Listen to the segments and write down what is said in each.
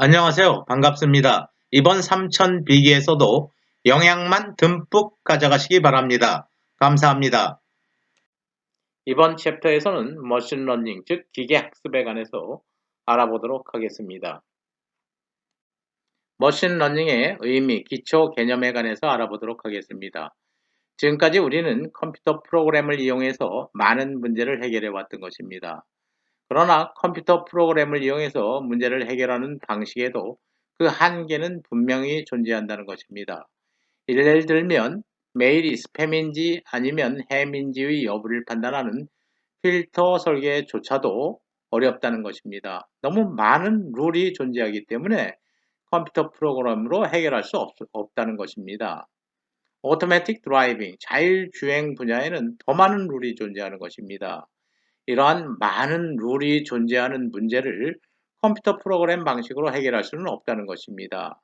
안녕하세요. 반갑습니다. 이번 3000 비기에서도 영양만 듬뿍 가져가시기 바랍니다. 감사합니다. 이번 챕터에서는 머신러닝, 즉 기계학습에 관해서 알아보도록 하겠습니다. 머신러닝의 의미, 기초 개념에 관해서 알아보도록 하겠습니다. 지금까지 우리는 컴퓨터 프로그램을 이용해서 많은 문제를 해결해 왔던 것입니다. 그러나 컴퓨터 프로그램을 이용해서 문제를 해결하는 방식에도 그 한계는 분명히 존재한다는 것입니다. 예를 들면 메일이 스팸인지 아니면 햄인지의 여부를 판단하는 필터 설계조차도 어렵다는 것입니다. 너무 많은 룰이 존재하기 때문에 컴퓨터 프로그램으로 해결할 수 없다는 것입니다. 오토매틱 드라이빙, 자율주행 분야에는 더 많은 룰이 존재하는 것입니다. 이러한 많은 룰이 존재하는 문제를 컴퓨터 프로그램 방식으로 해결할 수는 없다는 것입니다.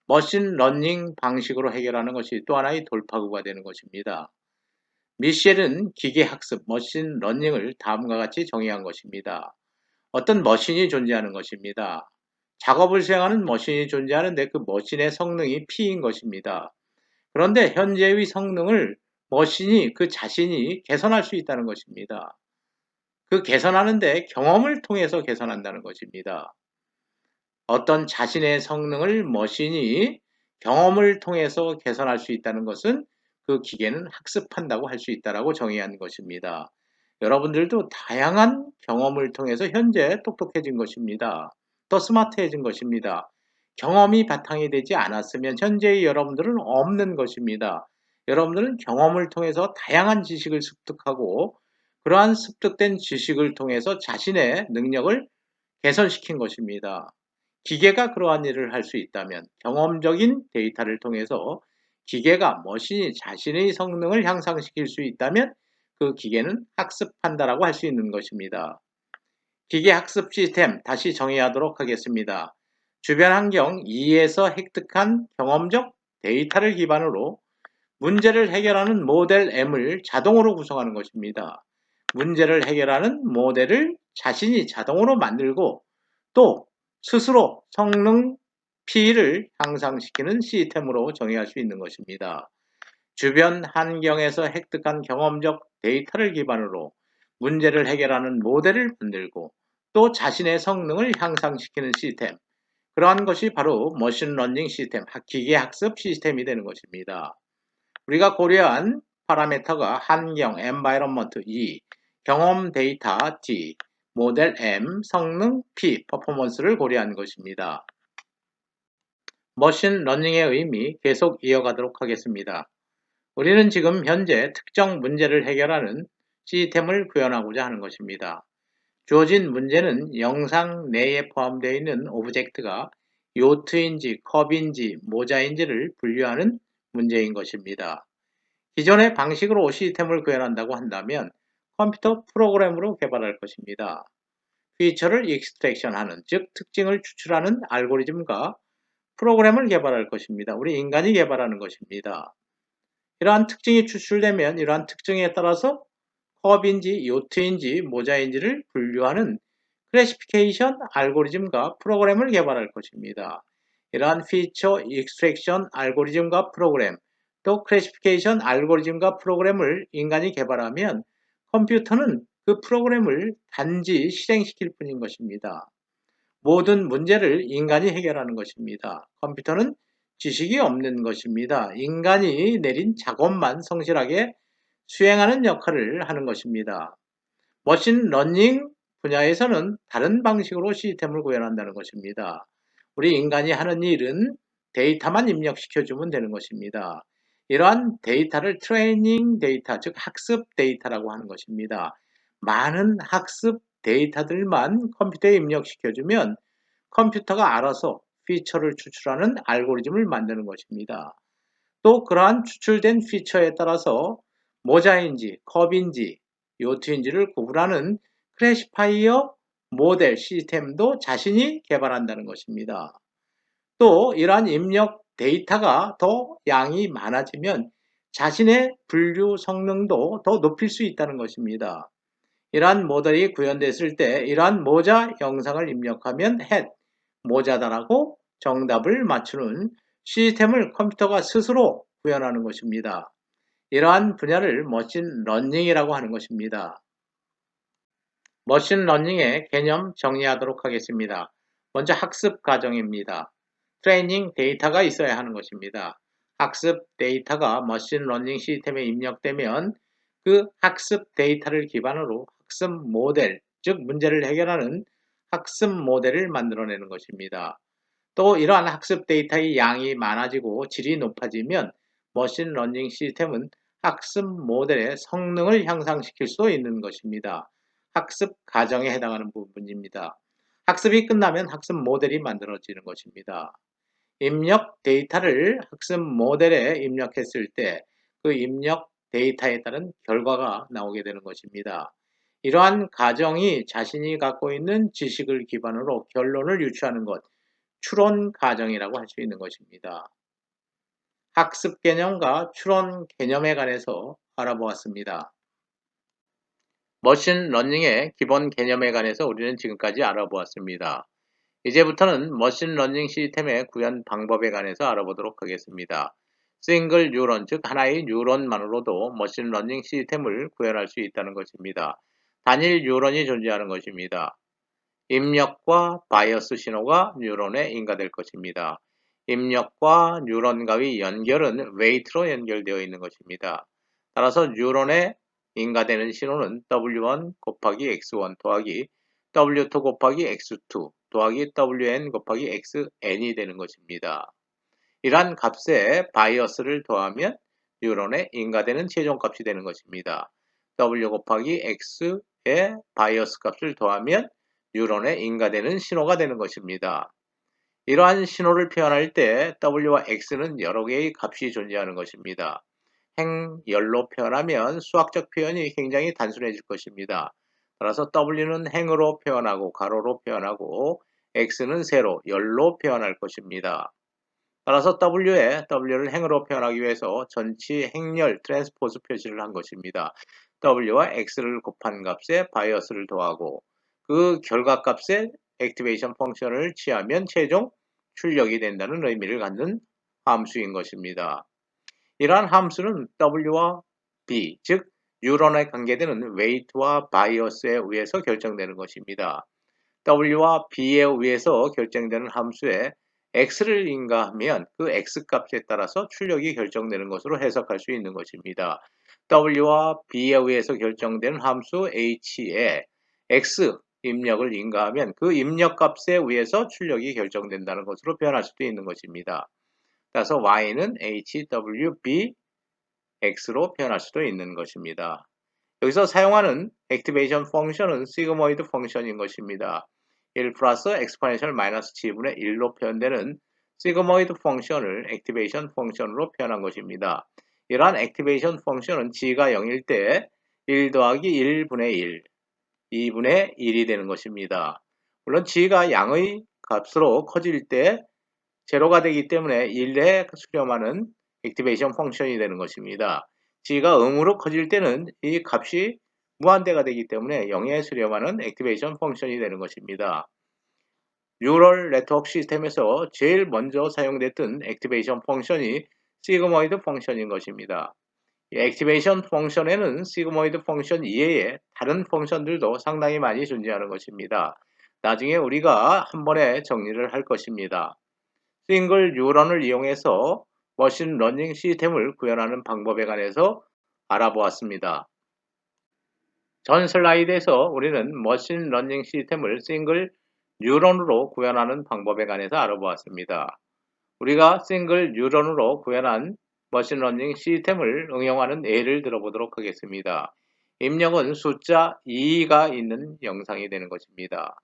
머신러닝 방식으로 해결하는 것이 또 하나의 돌파구가 되는 것입니다. 미셸은 기계학습, 머신러닝을 다음과 같이 정의한 것입니다. 어떤 머신이 존재하는 것입니다. 작업을 수행하는 머신이 존재하는데 그 머신의 성능이 P인 것입니다. 그런데 현재의 성능을 머신이 그 자신이 개선할 수 있다는 것입니다. 그 개선하는데 경험을 통해서 개선한다는 것입니다. 어떤 자신의 성능을 머신이 경험을 통해서 개선할 수 있다는 것은 그 기계는 학습한다고 할 수 있다고 정의한 것입니다. 여러분들도 다양한 경험을 통해서 현재 똑똑해진 것입니다. 더 스마트해진 것입니다. 경험이 바탕이 되지 않았으면 현재의 여러분들은 없는 것입니다. 여러분들은 경험을 통해서 다양한 지식을 습득하고 그러한 습득된 지식을 통해서 자신의 능력을 개선시킨 것입니다. 기계가 그러한 일을 할 수 있다면 경험적인 데이터를 통해서 기계가 머신이 자신의 성능을 향상시킬 수 있다면 그 기계는 학습한다라고 할 수 있는 것입니다. 기계 학습 시스템 다시 정의하도록 하겠습니다. 주변 환경 2에서 획득한 경험적 데이터를 기반으로 문제를 해결하는 모델 M을 자동으로 구성하는 것입니다. 문제를 해결하는 모델을 자신이 자동으로 만들고 또 스스로 성능 P를 향상시키는 시스템으로 정의할 수 있는 것입니다. 주변 환경에서 획득한 경험적 데이터를 기반으로 문제를 해결하는 모델을 만들고 또 자신의 성능을 향상시키는 시스템, 그러한 것이 바로 머신러닝 시스템, 기계학습 시스템이 되는 것입니다. 우리가 고려한 파라미터가 환경, environment E, 경험 데이터 D, 모델 M, 성능 P, 퍼포먼스를 고려한 것입니다. 머신러닝의 의미 계속 이어가도록 하겠습니다. 우리는 지금 현재 특정 문제를 해결하는 시스템을 구현하고자 하는 것입니다. 주어진 문제는 영상 내에 포함되어 있는 오브젝트가 요트인지 컵인지 모자인지를 분류하는 문제인 것입니다. 기존의 방식으로 시스템을 구현한다고 한다면 컴퓨터 프로그램으로 개발할 것입니다. 피처를 익스트랙션하는, 즉 특징을 추출하는 알고리즘과 프로그램을 개발할 것입니다. 우리 인간이 개발하는 것입니다. 이러한 특징이 추출되면 이러한 특징에 따라서 컵인지 요트인지 모자인지를 분류하는 클래시피케이션 알고리즘과 프로그램을 개발할 것입니다. 이러한 피처 익스트랙션 알고리즘과 프로그램, 또 클래시피케이션 알고리즘과 프로그램을 인간이 개발하면 컴퓨터는 그 프로그램을 단지 실행시킬 뿐인 것입니다. 모든 문제를 인간이 해결하는 것입니다. 컴퓨터는 지식이 없는 것입니다. 인간이 내린 작업만 성실하게 수행하는 역할을 하는 것입니다. 머신러닝 분야에서는 다른 방식으로 시스템을 구현한다는 것입니다. 우리 인간이 하는 일은 데이터만 입력시켜주면 되는 것입니다. 이러한 데이터를 트레이닝 데이터, 즉 학습 데이터라고 하는 것입니다. 많은 학습 데이터들만 컴퓨터에 입력시켜주면 컴퓨터가 알아서 피처를 추출하는 알고리즘을 만드는 것입니다. 또 그러한 추출된 피처에 따라서 모자인지 컵인지 요트인지를 구분하는 클래시파이어 모델 시스템도 자신이 개발한다는 것입니다. 또 이러한 입력 데이터가 더 양이 많아지면 자신의 분류 성능도 더 높일 수 있다는 것입니다. 이러한 모델이 구현됐을 때 이러한 모자 영상을 입력하면 head, 모자다라고 정답을 맞추는 시스템을 컴퓨터가 스스로 구현하는 것입니다. 이러한 분야를 머신러닝이라고 하는 것입니다. 머신러닝의 개념 정리하도록 하겠습니다. 먼저 학습 과정입니다. 트레이닝 데이터가 있어야 하는 것입니다. 학습 데이터가 머신러닝 시스템에 입력되면 그 학습 데이터를 기반으로 학습 모델, 즉 문제를 해결하는 학습 모델을 만들어내는 것입니다. 또 이러한 학습 데이터의 양이 많아지고 질이 높아지면 머신러닝 시스템은 학습 모델의 성능을 향상시킬 수 있는 것입니다. 학습 과정에 해당하는 부분입니다. 학습이 끝나면 학습 모델이 만들어지는 것입니다. 입력 데이터를 학습 모델에 입력했을 때 그 입력 데이터에 따른 결과가 나오게 되는 것입니다. 이러한 과정이 자신이 갖고 있는 지식을 기반으로 결론을 유추하는 것, 추론 과정이라고 할 수 있는 것입니다. 학습 개념과 추론 개념에 관해서 알아보았습니다. 머신러닝의 기본 개념에 관해서 우리는 지금까지 알아보았습니다. 이제부터는 머신러닝 시스템의 구현 방법에 관해서 알아보도록 하겠습니다. 싱글 뉴런, 즉 하나의 뉴런만으로도 머신러닝 시스템을 구현할 수 있다는 것입니다. 단일 뉴런이 존재하는 것입니다. 입력과 바이어스 신호가 뉴런에 인가될 것입니다. 입력과 뉴런과의 연결은 웨이트로 연결되어 있는 것입니다. 따라서 뉴런에 인가되는 신호는 W1 곱하기 X1 더하기 W2 곱하기 X2 더하기 WN 곱하기 XN이 되는 것입니다. 이러한 값에 바이어스를 더하면 뉴런에 인가되는 최종값이 되는 것입니다. W 곱하기 X의 바이어스 값을 더하면 뉴런에 인가되는 신호가 되는 것입니다. 이러한 신호를 표현할 때 W와 X는 여러 개의 값이 존재하는 것입니다. 행열로 표현하면 수학적 표현이 굉장히 단순해질 것입니다. 따라서 W는 행으로 표현하고 가로로 표현하고 X는 세로, 열로 표현할 것입니다. 따라서 W를 행으로 표현하기 위해서 전치 행렬 트랜스포즈 표시를 한 것입니다. W와 X를 곱한 값에 바이어스를 더하고 그 결과값에 액티베이션 펑션을 취하면 최종 출력이 된다는 의미를 갖는 함수인 것입니다. 이러한 함수는 W와 B, 즉 뉴런에 관계되는 웨이트와 바이어스에 의해서 결정되는 것입니다. W와 B에 의해서 결정되는 함수에 X를 인가하면 그 X값에 따라서 출력이 결정되는 것으로 해석할 수 있는 것입니다. W와 B에 의해서 결정되는 함수 H에 X 입력을 인가하면 그 입력값에 의해서 출력이 결정된다는 것으로 표현할 수도 있는 것입니다. 따라서 Y는 HWB X로 표현할 수도 있는 것입니다. 여기서 사용하는 액티베이션 펑션은 시그모이드 펑션인 것입니다. 1 플러스 엑스포넨셜 마이너스 g분의 1로 표현되는 시그모이드 펑션을 액티베이션 펑션으로 표현한 것입니다. 이러한 액티베이션 펑션은 g가 0일 때 1 더하기 1분의 1, 2분의 1이 되는 것입니다. 물론 g가 양의 값으로 커질 때 제로가 되기 때문에 1에 수렴하는 액티베이션 펑션이 되는 것입니다. g가 음으로 커질 때는 이 값이 무한대가 되기 때문에 0에 수렴하는 액티베이션 펑션이 되는 것입니다. 뉴럴 네트워크 시스템에서 제일 먼저 사용됐던 액티베이션 펑션이 시그모이드 펑션인 것입니다. 이 액티베이션 펑션에는 시그모이드 펑션 이외에 다른 펑션들도 상당히 많이 존재하는 것입니다. 나중에 우리가 한 번에 정리를 할 것입니다. 싱글 뉴런을 이용해서 머신러닝 시스템을 구현하는 방법에 관해서 알아보았습니다. 전 슬라이드에서 우리는 머신러닝 시스템을 싱글 뉴런으로 구현하는 방법에 관해서 알아보았습니다. 우리가 싱글 뉴런으로 구현한 머신러닝 시스템을 응용하는 예를 들어보도록 하겠습니다. 입력은 숫자 2가 있는 영상이 되는 것입니다.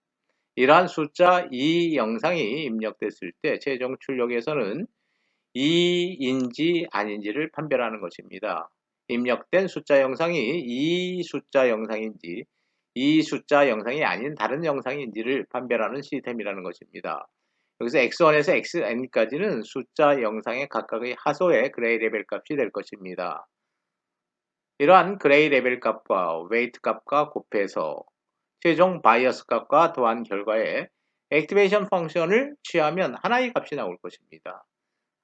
이러한 숫자 2 영상이 입력됐을 때 최종 출력에서는 2인지 아닌지를 판별하는 것입니다. 입력된 숫자 영상이 이 숫자 영상인지 이 숫자 영상이 아닌 다른 영상인지를 판별하는 시스템이라는 것입니다. 여기서 x1에서 xn까지는 숫자 영상의 각각의 하소의 그레이 레벨 값이 될 것입니다. 이러한 그레이 레벨 값과 웨이트 값과 곱해서 최종 바이어스 값과 더한 결과에 액티베이션 펑션을 취하면 하나의 값이 나올 것입니다.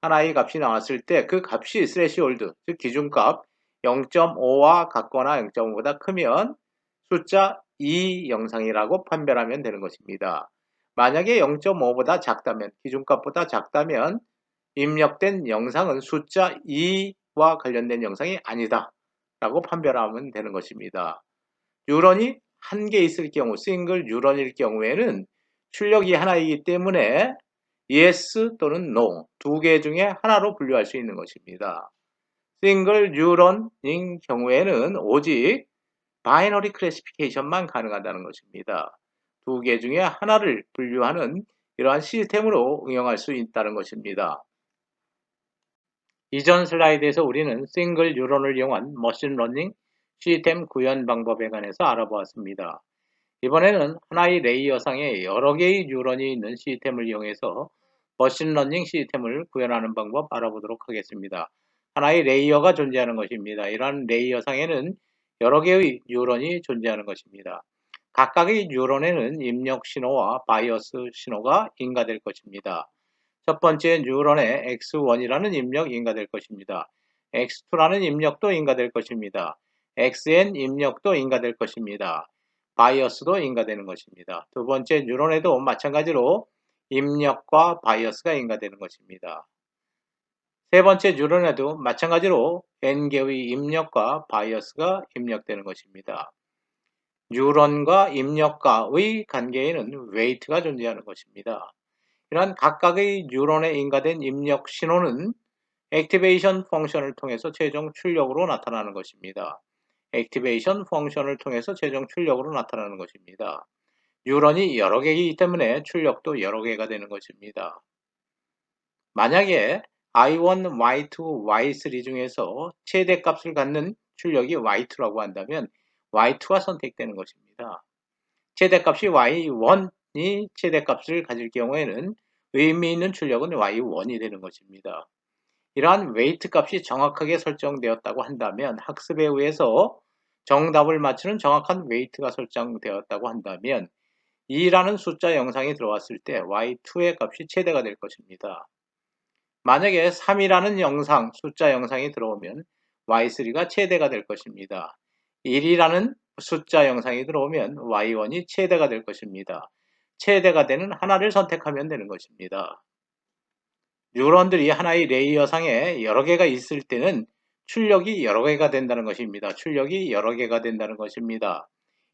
하나의 값이 나왔을 때 그 값이 스레시홀드, 즉 기준값 0.5와 같거나 0.5보다 크면 숫자 2 영상이라고 판별하면 되는 것입니다. 만약에 0.5보다 작다면, 기준값보다 작다면 입력된 영상은 숫자 2와 관련된 영상이 아니다 라고 판별하면 되는 것입니다. 뉴런이 한 개 있을 경우, 싱글 뉴런일 경우에는 출력이 하나이기 때문에 yes 또는 no 두 개 중에 하나로 분류할 수 있는 것입니다. 싱글 뉴런인 경우에는 오직 바이너리 클래시피케이션만 가능하다는 것입니다. 두 개 중에 하나를 분류하는 이러한 시스템으로 응용할 수 있다는 것입니다. 이전 슬라이드에서 우리는 싱글 뉴런을 이용한 머신러닝 시스템 구현 방법에 관해서 알아보았습니다. 이번에는 하나의 레이어상에 여러 개의 뉴런이 있는 시스템을 이용해서 머신러닝 시스템을 구현하는 방법 알아보도록 하겠습니다. 하나의 레이어가 존재하는 것입니다. 이러한 레이어상에는 여러 개의 뉴런이 존재하는 것입니다. 각각의 뉴런에는 입력 신호와 바이어스 신호가 인가될 것입니다. 첫 번째 뉴런에 X1이라는 입력 인가될 것입니다. X2라는 입력도 인가될 것입니다. XN 입력도 인가될 것입니다. 바이어스도 인가되는 것입니다. 두 번째 뉴런에도 마찬가지로 입력과 바이어스가 인가되는 것입니다. 세 번째 뉴런에도 마찬가지로 N개의 입력과 바이어스가 입력되는 것입니다. 뉴런과 입력과의 관계에는 웨이트가 존재하는 것입니다. 이러한 각각의 뉴런에 인가된 입력 신호는 액티베이션 펑션을 통해서 최종 출력으로 나타나는 것입니다. 액티베이션 펑션을 통해서 최종 출력으로 나타나는 것입니다. 뉴런이 여러 개이기 때문에 출력도 여러 개가 되는 것입니다. 만약에 I1, Y2, Y3 중에서 최대값을 갖는 출력이 Y2라고 한다면 Y2가 선택되는 것입니다. 최대값이 Y1이 최대값을 가질 경우에는 의미 있는 출력은 Y1이 되는 것입니다. 이러한 웨이트 값이 정확하게 설정되었다고 한다면, 학습에 의해서 정답을 맞추는 정확한 웨이트가 설정되었다고 한다면 2라는 숫자 영상이 들어왔을 때 Y2의 값이 최대가 될 것입니다. 만약에 3이라는 영상, 숫자 영상이 들어오면 Y3가 최대가 될 것입니다. 1이라는 숫자 영상이 들어오면 Y1이 최대가 될 것입니다. 최대가 되는 하나를 선택하면 되는 것입니다. 뉴런들이 하나의 레이어상에 여러 개가 있을 때는 출력이 여러 개가 된다는 것입니다. 출력이 여러 개가 된다는 것입니다.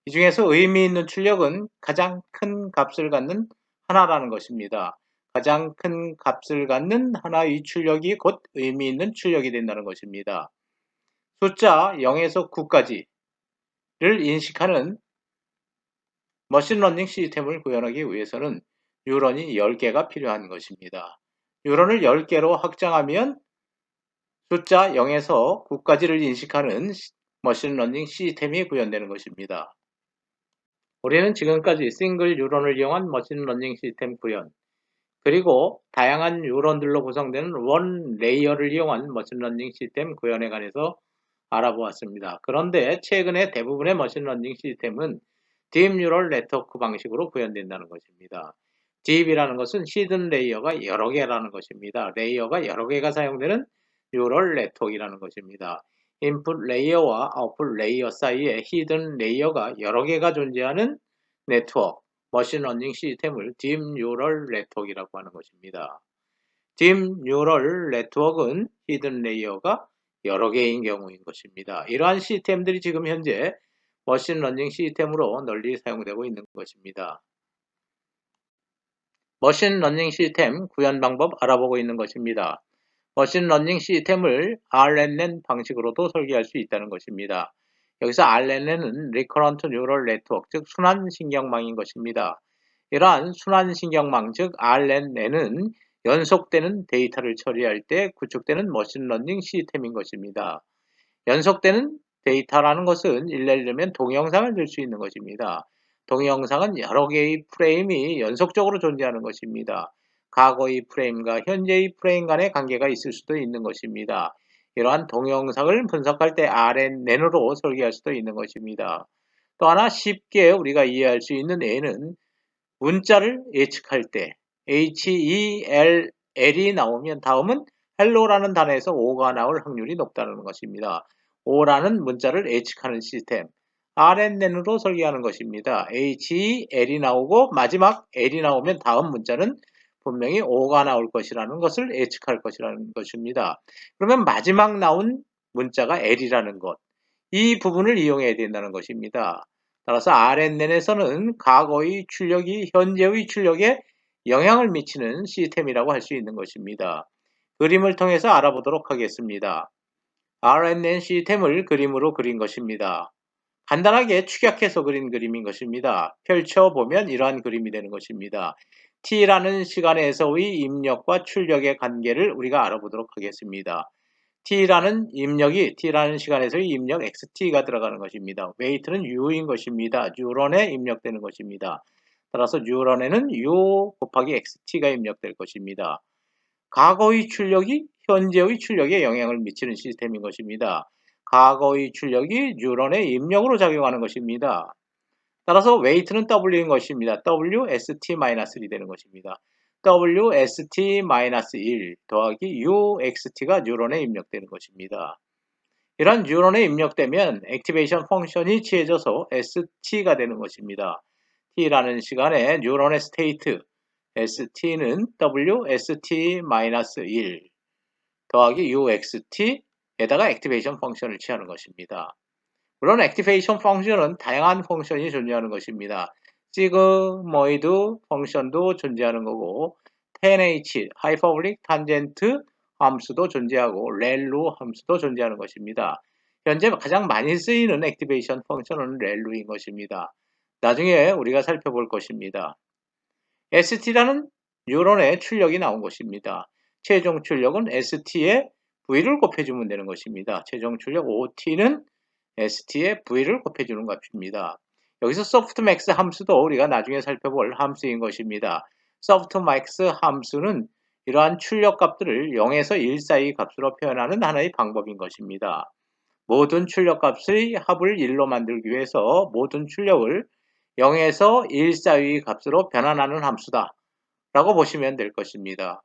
이 중에서 의미 있는 출력은 가장 큰 값을 갖는 하나라는 것입니다. 가장 큰 값을 갖는 하나의 출력이 곧 의미 있는 출력이 된다는 것입니다. 숫자 0에서 9까지를 인식하는 머신러닝 시스템을 구현하기 위해서는 뉴런이 10개가 필요한 것입니다. 뉴런을 10개로 확장하면 숫자 0에서 9까지를 인식하는 머신러닝 시스템이 구현되는 것입니다. 우리는 지금까지 싱글 뉴런을 이용한 머신러닝 시스템 구현, 그리고 다양한 뉴런들로 구성되는 원 레이어를 이용한 머신러닝 시스템 구현에 관해서 알아보았습니다. 그런데 최근에 대부분의 머신러닝 시스템은 딥 뉴럴 네트워크 방식으로 구현된다는 것입니다. 딥이라는 것은 히든 레이어가 여러 개라는 것입니다. 레이어가 여러 개가 사용되는 뉴럴 네트워크라는 것입니다. 인풋 레이어와 아웃풋 레이어 사이에 히든 레이어가 여러 개가 존재하는 네트워크, 머신러닝 시스템을 딥 뉴럴 네트워크라고 하는 것입니다. 딥 뉴럴 네트워크는 히든 레이어가 여러 개인 경우인 것입니다. 이러한 시스템들이 지금 현재 머신러닝 시스템으로 널리 사용되고 있는 것입니다. 머신러닝 시스템 구현 방법 알아보고 있는 것입니다. 머신러닝 시스템을 RNN 방식으로도 설계할 수 있다는 것입니다. 여기서 RNN은 Recurrent Neural Network, 즉 순환신경망인 것입니다. 이러한 순환신경망, 즉 RNN은 연속되는 데이터를 처리할 때 구축되는 머신러닝 시스템인 것입니다. 연속되는 데이터라는 것은 예를 들면 동영상을 들 수 있는 것입니다. 동영상은 여러 개의 프레임이 연속적으로 존재하는 것입니다. 과거의 프레임과 현재의 프레임 간의 관계가 있을 수도 있는 것입니다. 이러한 동영상을 분석할 때 RNN으로 설계할 수도 있는 것입니다. 또 하나 쉽게 우리가 이해할 수 있는 예는 문자를 예측할 때 Hel이 나오면 다음은 hello라는 단어에서 O가 나올 확률이 높다는 것입니다. O라는 문자를 예측하는 시스템, RNN으로 설계하는 것입니다. Hel이 나오고 마지막 L이 나오면 다음 문자는 분명히 O가 나올 것이라는 것을 예측할 것이라는 것입니다. 그러면 마지막 나온 문자가 L이라는 것, 이 부분을 이용해야 된다는 것입니다. 따라서 RNN에서는 과거의 출력이 현재의 출력에 영향을 미치는 시스템이라고 할 수 있는 것입니다. 그림을 통해서 알아보도록 하겠습니다. RNN 시스템을 그림으로 그린 것입니다. 간단하게 축약해서 그린 그림인 것입니다. 펼쳐보면 이러한 그림이 되는 것입니다. T라는 시간에서의 입력과 출력의 관계를 우리가 알아보도록 하겠습니다. T라는 시간에서의 입력 XT가 들어가는 것입니다. 웨이트는 U인 것입니다. 뉴런에 입력되는 것입니다. 따라서 뉴런에는 U 곱하기 XT가 입력될 것입니다. 과거의 출력이 현재의 출력에 영향을 미치는 시스템인 것입니다. 과거의 출력이 뉴런의 입력으로 작용하는 것입니다. 따라서 웨이트는 W인 것입니다. WST-1이 되는 것입니다. WST-1 더하기 UXT가 뉴런에 입력되는 것입니다. 이런 뉴런에 입력되면 액티베이션 펑션이 취해져서 ST가 되는 것입니다. T라는 시간에 뉴런의 스테이트 ST는 WST-1 더하기 UXT에다가 액티베이션 펑션을 취하는 것입니다. 물론 액티베이션 펑션은 다양한 펑션이 존재하는 것입니다. 시그모이드 펑션도 존재하는 거고 10H, 하이퍼블릭 탄젠트 함수도 존재하고 렐루 함수도 존재하는 것입니다. 현재 가장 많이 쓰이는 액티베이션 펑션은 렐루인 것입니다. 나중에 우리가 살펴볼 것입니다. ST라는 뉴런의 출력이 나온 것입니다. 최종 출력은 ST에 V를 곱해주면 되는 것입니다. 최종 출력 OT는 ST에 V를 곱해주는 것입니다. 여기서 softmax 함수도 우리가 나중에 살펴볼 함수인 것입니다. softmax 함수는 이러한 출력 값들을 0에서 1 사이 값으로 표현하는 하나의 방법인 것입니다. 모든 출력 값의 합을 1로 만들기 위해서 모든 출력을 0에서 1 사이 값으로 변환하는 함수다 라고 보시면 될 것입니다.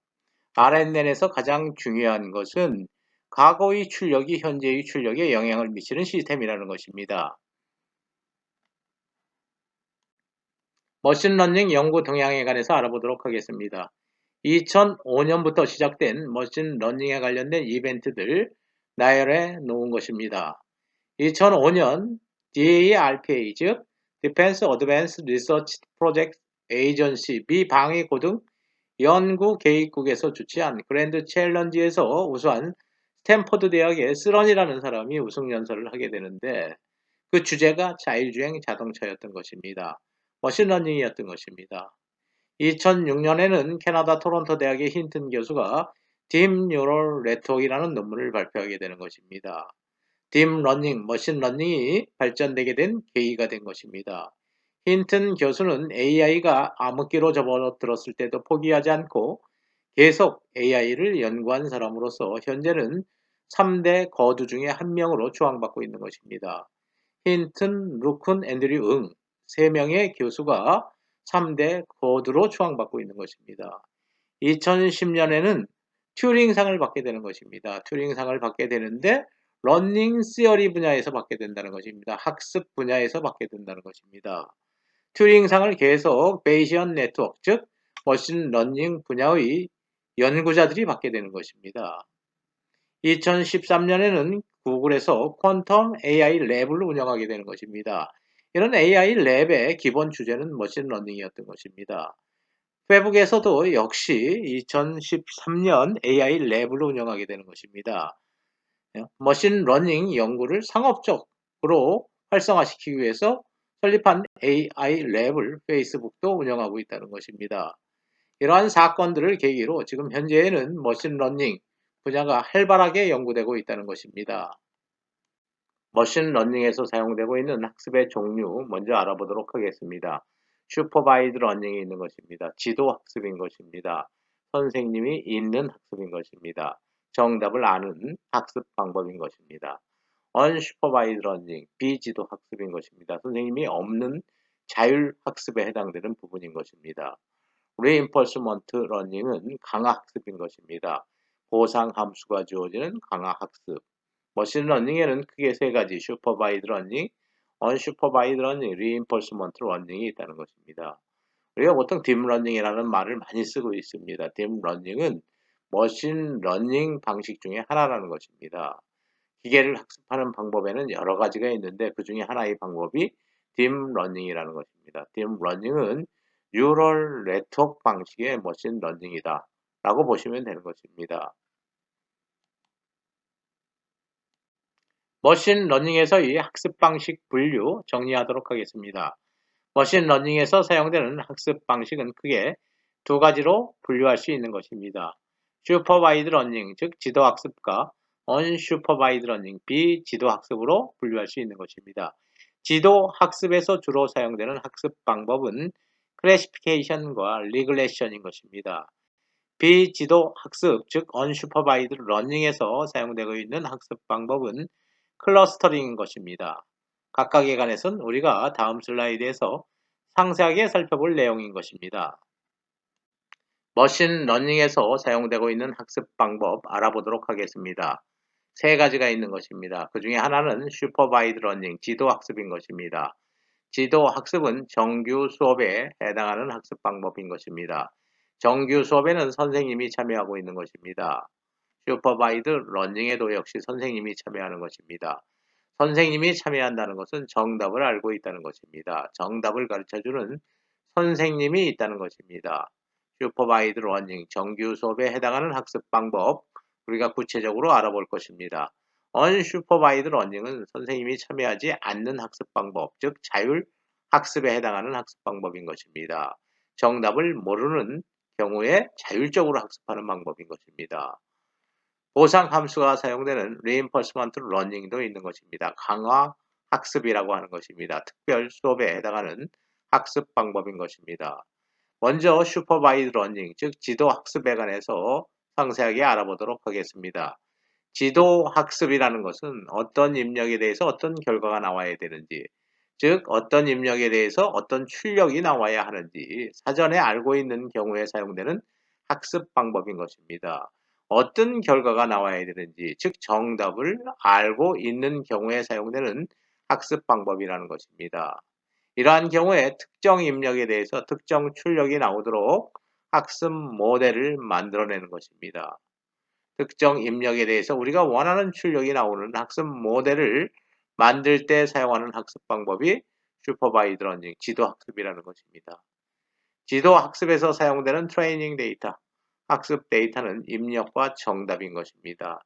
RNN에서 가장 중요한 것은 과거의 출력이 현재의 출력에 영향을 미치는 시스템이라는 것입니다. 머신러닝 연구 동향에 관해서 알아보도록 하겠습니다. 2005년부터 시작된 머신러닝에 관련된 이벤트들 나열해 놓은 것입니다. 2005년 DARPA 즉 Defense Advanced Research Project Agency 미방위고등 연구계획국에서 주최한 그랜드 챌린지에서 우수한 스탠퍼드 대학의 스런이라는 사람이 우승 연설을 하게 되는데 그 주제가 자율주행 자동차였던 것입니다. 머신러닝이었던 것입니다. 2006년에는 캐나다 토론토 대학의 힌튼 교수가 딥 뉴럴 네트워크라는 논문을 발표하게 되는 것입니다. 딥 러닝, 머신러닝이 발전되게 된 계기가 된 것입니다. 힌튼 교수는 AI가 암흑기로 접어들었을 때도 포기하지 않고 계속 AI를 연구한 사람으로서 현재는 3대 거두 중에 한 명으로 추앙받고 있는 것입니다. 힌튼, 루큰, 앤드류 응 3명의 교수가 3대 거두로 추앙받고 있는 것입니다. 2010년에는 튜링상을 받게 되는 것입니다. 튜링상을 받게 되는데 러닝 시어리 분야에서 받게 된다는 것입니다. 학습 분야에서 받게 된다는 것입니다. 튜링상을 계속 베이시언 네트워크 즉 머신 러닝 분야의 연구자들이 받게 되는 것입니다. 2013년에는 구글에서 퀀텀 AI 랩을 운영하게 되는 것입니다. 이런 AI 랩의 기본 주제는 머신러닝이었던 것입니다. 페북에서도 역시 2013년 AI 랩을 운영하게 되는 것입니다. 머신러닝 연구를 상업적으로 활성화시키기 위해서 설립한 AI 랩을 페이스북도 운영하고 있다는 것입니다. 이러한 사건들을 계기로 지금 현재에는 머신러닝 분야가 활발하게 연구되고 있다는 것입니다. 머신러닝에서 사용되고 있는 학습의 종류 먼저 알아보도록 하겠습니다. 슈퍼바이드 러닝이 있는 것입니다. 지도 학습인 것입니다. 선생님이 있는 학습인 것입니다. 정답을 아는 학습 방법인 것입니다. 언슈퍼바이드 러닝, 비지도 학습인 것입니다. 선생님이 없는 자율학습에 해당되는 부분인 것입니다. reinforcement learning은 강화학습인 것입니다. 보상함수가 주어지는 강화학습. 머신러닝에는 크게 세 가지 슈퍼바이드 러닝, 언슈퍼바이드 러닝, reinforcement learning이 있다는 것입니다. 우리가 보통 딥러닝이라는 말을 많이 쓰고 있습니다. 딥러닝은 머신러닝 방식 중에 하나라는 것입니다. 기계를 학습하는 방법에는 여러 가지가 있는데 그 중에 하나의 방법이 딥러닝이라는 것입니다. 딥러닝은 뉴럴 네트워크 방식의 머신러닝이다 라고 보시면 되는 것입니다. 머신러닝에서의 학습 방식 분류 정리하도록 하겠습니다. 머신러닝에서 사용되는 학습 방식은 크게 두 가지로 분류할 수 있는 것입니다. 슈퍼바이드 러닝, 즉 지도학습과 언슈퍼바이드 러닝, 비지도학습으로 분류할 수 있는 것입니다. 지도학습에서 주로 사용되는 학습 방법은 클래시피케이션과 리그레션인 것입니다. 비지도학습, 즉 언슈퍼바이드 러닝에서 사용되고 있는 학습 방법은 클러스터링인 것입니다. 각각에 관해서는 우리가 다음 슬라이드에서 상세하게 살펴볼 내용인 것입니다. 머신러닝에서 사용되고 있는 학습 방법 알아보도록 하겠습니다. 세 가지가 있는 것입니다. 그 중에 하나는 슈퍼바이드 러닝, 지도학습인 것입니다. 지도학습은 정규 수업에 해당하는 학습 방법인 것입니다. 정규 수업에는 선생님이 참여하고 있는 것입니다. 슈퍼바이드 러닝에도 역시 선생님이 참여하는 것입니다. 선생님이 참여한다는 것은 정답을 알고 있다는 것입니다. 정답을 가르쳐주는 선생님이 있다는 것입니다. 슈퍼바이드 러닝, 정규 수업에 해당하는 학습 방법, 우리가 구체적으로 알아볼 것입니다. 언슈퍼바이드 러닝은 선생님이 참여하지 않는 학습 방법, 즉 자율 학습에 해당하는 학습 방법인 것입니다. 정답을 모르는 경우에 자율적으로 학습하는 방법인 것입니다. 보상 함수가 사용되는 reinforcement learning도 있는 것입니다. 강화 학습이라고 하는 것입니다. 특별 수업에 해당하는 학습 방법인 것입니다. 먼저 슈퍼바이드 러닝, 즉 지도 학습에 관해서 상세하게 알아보도록 하겠습니다. 지도 학습이라는 것은 어떤 입력에 대해서 어떤 결과가 나와야 되는지, 즉 어떤 입력에 대해서 어떤 출력이 나와야 하는지 사전에 알고 있는 경우에 사용되는 학습 방법인 것입니다. 어떤 결과가 나와야 되는지, 즉 정답을 알고 있는 경우에 사용되는 학습 방법이라는 것입니다. 이러한 경우에 특정 입력에 대해서 특정 출력이 나오도록 학습 모델을 만들어내는 것입니다. 특정 입력에 대해서 우리가 원하는 출력이 나오는 학습 모델을 만들 때 사용하는 학습 방법이 슈퍼바이드 러닝, 지도학습이라는 것입니다. 지도학습에서 사용되는 트레이닝 데이터, 학습 데이터는 입력과 정답인 것입니다.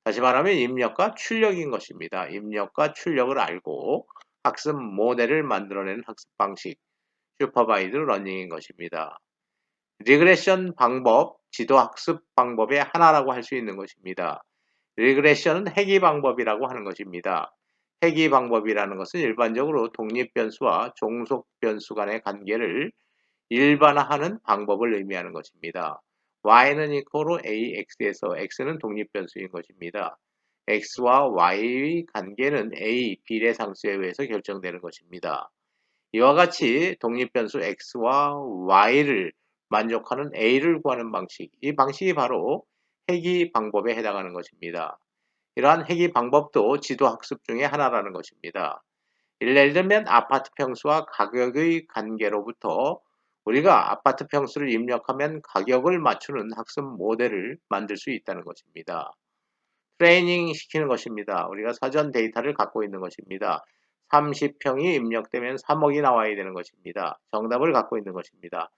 다시 말하면 입력과 출력인 것입니다. 입력과 출력을 알고 학습 모델을 만들어내는 학습 방식, 슈퍼바이드 러닝인 것입니다. 리그레션 방법, 지도 학습 방법의 하나라고 할 수 있는 것입니다. 리그레션은 해기 방법이라고 하는 것입니다. 해기 방법이라는 것은 일반적으로 독립변수와 종속변수 간의 관계를 일반화하는 방법을 의미하는 것입니다. y는 equal ax에서 x는 독립변수인 것입니다. x와 y의 관계는 a, 비례상수에 의해서 결정되는 것입니다. 이와 같이 독립변수 x와 y를 만족하는 a를 구하는 방식, 이 방식이 바로 해기 방법에 해당하는 것입니다. 이러한 해기 방법도 지도학습 중에 하나라는 것입니다. 예를 들면 아파트 평수와 가격의 관계로부터 우리가 아파트 평수를 입력하면 가격을 맞추는 학습 모델을 만들 수 있다는 것입니다. 트레이닝 시키는 것입니다. 우리가 사전 데이터를 갖고 있는 것입니다. 30평이 입력되면 3억이 나와야 되는 것입니다. 정답을 갖고 있는 것입니다.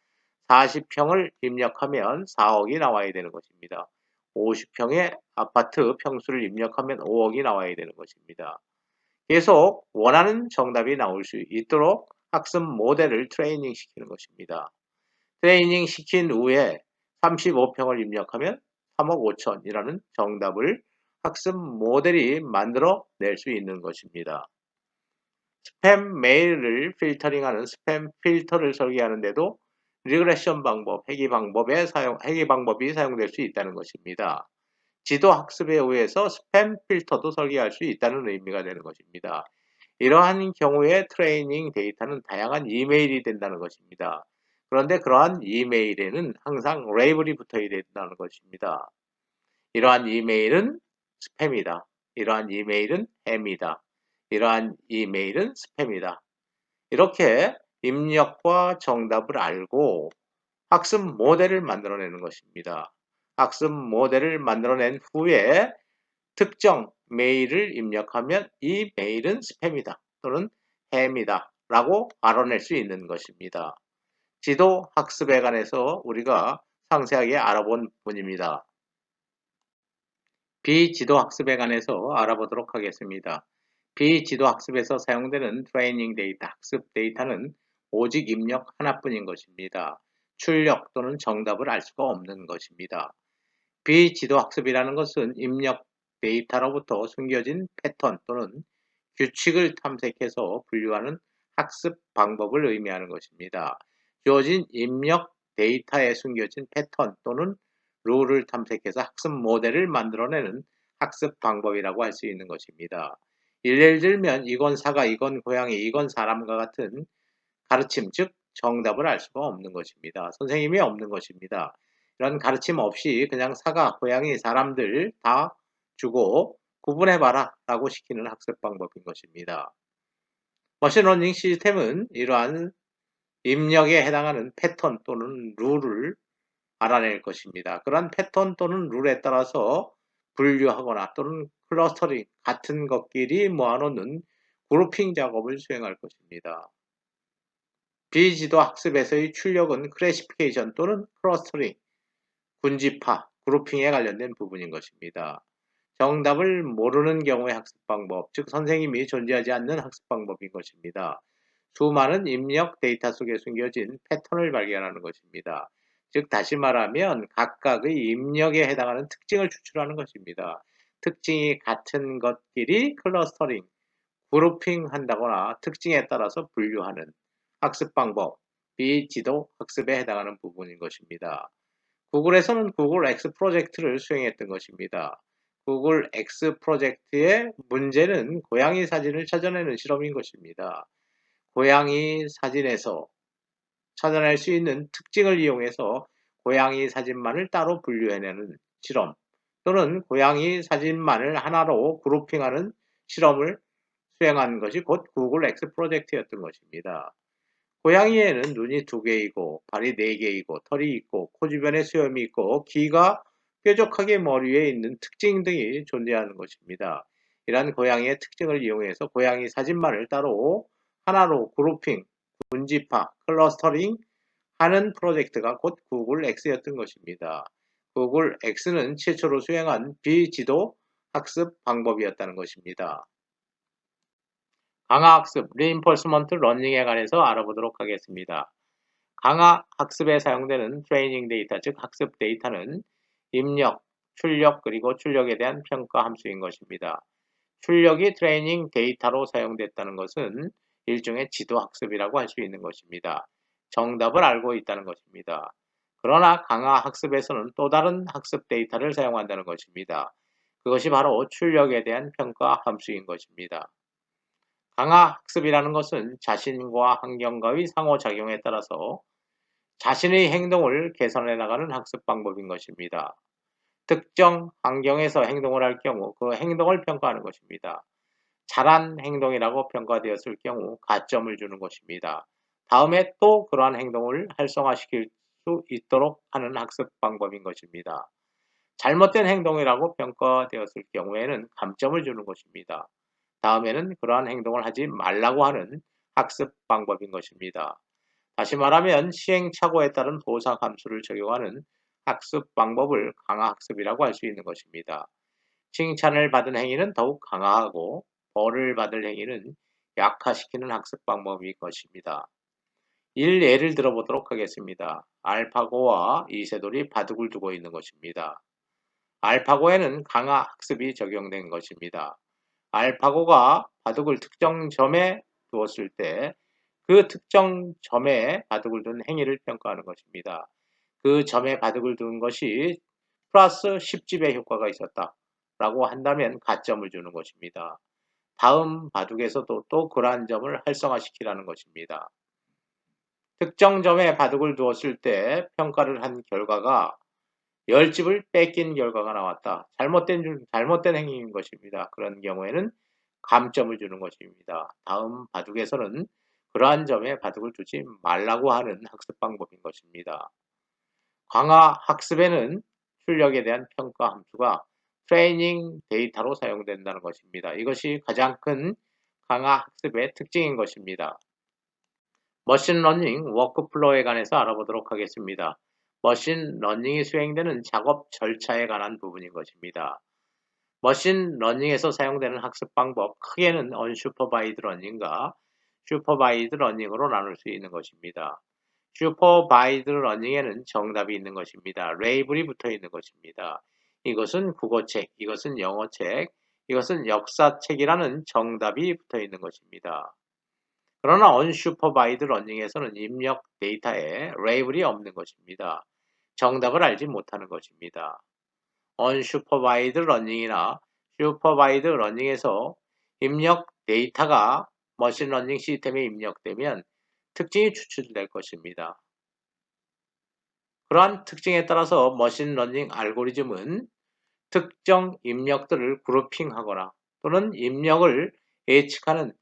40평을 입력하면 4억이 나와야 되는 것입니다. 50평의 아파트 평수를 입력하면 5억이 나와야 되는 것입니다. 계속 원하는 정답이 나올 수 있도록 학습 모델을 트레이닝 시키는 것입니다. 트레이닝 시킨 후에 35평을 입력하면 3억 5천이라는 정답을 학습 모델이 만들어 낼 수 있는 것입니다. 스팸 메일을 필터링하는 스팸 필터를 설계하는데도 리그레션 방법, 해기 방법이 사용될 수 있다는 것입니다. 지도 학습에 의해서 스팸 필터도 설계할 수 있다는 의미가 되는 것입니다. 이러한 경우에 트레이닝 데이터는 다양한 이메일이 된다는 것입니다. 그런데 그러한 이메일에는 항상 레이블이 붙어 있어야 된다는 것입니다. 이러한 이메일은 스팸이다. 이러한 이메일은 햄이다. 이러한 이메일은 스팸이다. 이렇게 입력과 정답을 알고 학습 모델을 만들어내는 것입니다. 학습 모델을 만들어낸 후에 특정 메일을 입력하면 이 메일은 스팸이다 또는 햄이다 라고 알아낼 수 있는 것입니다. 지도 학습에 관해서 우리가 상세하게 알아본 부분입니다. 비지도 학습에 관해서 알아보도록 하겠습니다. 비지도 학습에서 사용되는 트레이닝 데이터, 학습 데이터는 오직 입력 하나뿐인 것입니다. 출력 또는 정답을 알 수가 없는 것입니다. 비지도 학습이라는 것은 입력 데이터로부터 숨겨진 패턴 또는 규칙을 탐색해서 분류하는 학습 방법을 의미하는 것입니다. 주어진 입력 데이터에 숨겨진 패턴 또는 룰을 탐색해서 학습 모델을 만들어내는 학습 방법이라고 할 수 있는 것입니다. 예를 들면 이건 사과, 이건 고양이, 이건 사람과 같은 가르침, 즉 정답을 알 수가 없는 것입니다. 선생님이 없는 것입니다. 이런 가르침 없이 그냥 사과, 고양이, 사람들 다 주고 구분해봐라 라고 시키는 학습 방법인 것입니다. 머신러닝 시스템은 이러한 입력에 해당하는 패턴 또는 룰을 알아낼 것입니다. 그러한 패턴 또는 룰에 따라서 분류하거나 또는 클러스터링 같은 것끼리 모아놓는 그룹핑 작업을 수행할 것입니다. 비지도 학습에서의 출력은 클래시피케이션 또는 클러스터링, 군집화, 그룹핑에 관련된 부분인 것입니다. 정답을 모르는 경우의 학습 방법, 즉 선생님이 존재하지 않는 학습 방법인 것입니다. 수많은 입력 데이터 속에 숨겨진 패턴을 발견하는 것입니다. 즉 다시 말하면 각각의 입력에 해당하는 특징을 추출하는 것입니다. 특징이 같은 것끼리 클러스터링, 그룹핑 한다거나 특징에 따라서 분류하는 학습 방법, 비지도 학습에 해당하는 부분인 것입니다. 구글에서는 구글 X 프로젝트를 수행했던 것입니다. 구글 X 프로젝트의 문제는 고양이 사진을 찾아내는 실험인 것입니다. 고양이 사진에서 찾아낼 수 있는 특징을 이용해서 고양이 사진만을 따로 분류해내는 실험 또는 고양이 사진만을 하나로 그룹핑하는 실험을 수행한 것이 곧 구글 X 프로젝트였던 것입니다. 고양이에는 눈이 2개이고 발이 4개이고 털이 있고 코 주변에 수염이 있고 귀가 뾰족하게 머리 위에 있는 특징 등이 존재하는 것입니다. 이러한 고양이의 특징을 이용해서 고양이 사진만을 따로 하나로 그룹핑, 분집화, 클러스터링 하는 프로젝트가 곧 구글 X였던 것입니다. 구글 X는 최초로 수행한 비지도 학습 방법이었다는 것입니다. 강화학습, reinforcement learning에 관해서 알아보도록 하겠습니다. 강화학습에 사용되는 트레이닝 데이터, 즉 학습 데이터는 입력, 출력 그리고 출력에 대한 평가 함수인 것입니다. 출력이 트레이닝 데이터로 사용됐다는 것은 일종의 지도학습이라고 할 수 있는 것입니다. 정답을 알고 있다는 것입니다. 그러나 강화학습에서는 또 다른 학습 데이터를 사용한다는 것입니다. 그것이 바로 출력에 대한 평가 함수인 것입니다. 강화학습이라는 것은 자신과 환경과의 상호작용에 따라서 자신의 행동을 개선해 나가는 학습 방법인 것입니다. 특정 환경에서 행동을 할 경우 그 행동을 평가하는 것입니다. 잘한 행동이라고 평가되었을 경우 가점을 주는 것입니다. 다음에 또 그러한 행동을 활성화시킬 수 있도록 하는 학습 방법인 것입니다. 잘못된 행동이라고 평가되었을 경우에는 감점을 주는 것입니다. 다음에는 그러한 행동을 하지 말라고 하는 학습 방법인 것입니다. 다시 말하면 시행착오에 따른 보상 함수를 적용하는 학습 방법을 강화학습이라고 할 수 있는 것입니다. 칭찬을 받은 행위는 더욱 강화하고 벌을 받을 행위는 약화시키는 학습 방법인 것입니다. 예를 들어보도록 하겠습니다. 알파고와 이세돌이 바둑을 두고 있는 것입니다. 알파고에는 강화학습이 적용된 것입니다. 알파고가 바둑을 특정 점에 두었을 때 그 특정 점에 바둑을 둔 행위를 평가하는 것입니다. 그 점에 바둑을 둔 것이 플러스 10집의 효과가 있었다 라고 한다면 가점을 주는 것입니다. 다음 바둑에서도 또 그러한 점을 활성화시키라는 것입니다. 특정 점에 바둑을 두었을 때 평가를 한 결과가 10집을 뺏긴 결과가 나왔다. 잘못된 행위인 것입니다. 그런 경우에는 감점을 주는 것입니다. 다음 바둑에서는 그러한 점에 바둑을 두지 말라고 하는 학습 방법인 것입니다. 강화 학습에는 출력에 대한 평가 함수가 트레이닝 데이터로 사용된다는 것입니다. 이것이 가장 큰 강화 학습의 특징인 것입니다. 머신러닝 워크플로우에 관해서 알아보도록 하겠습니다. 머신러닝이 수행되는 작업 절차에 관한 부분인 것입니다. 머신러닝에서 사용되는 학습 방법 크게는 언슈퍼바이드 러닝과 슈퍼바이드 러닝으로 나눌 수 있는 것입니다. 슈퍼바이드 러닝에는 정답이 있는 것입니다. 레이블이 붙어 있는 것입니다. 이것은 국어책, 이것은 영어책, 이것은 역사책이라는 정답이 붙어 있는 것입니다. 그러나 언슈퍼바이드 러닝에서는 입력 데이터에 레이블이 없는 것입니다. 정답을 알지 못하는 것입니다. 언슈퍼바이드 러닝이나 슈퍼바이드 러닝에서 입력 데이터가 머신러닝 시스템에 입력되면 특징이 추출될 것입니다. 그러한 특징에 따라서 머신러닝 알고리즘은 특정 입력들을 그룹핑하거나 또는 입력을 예측하는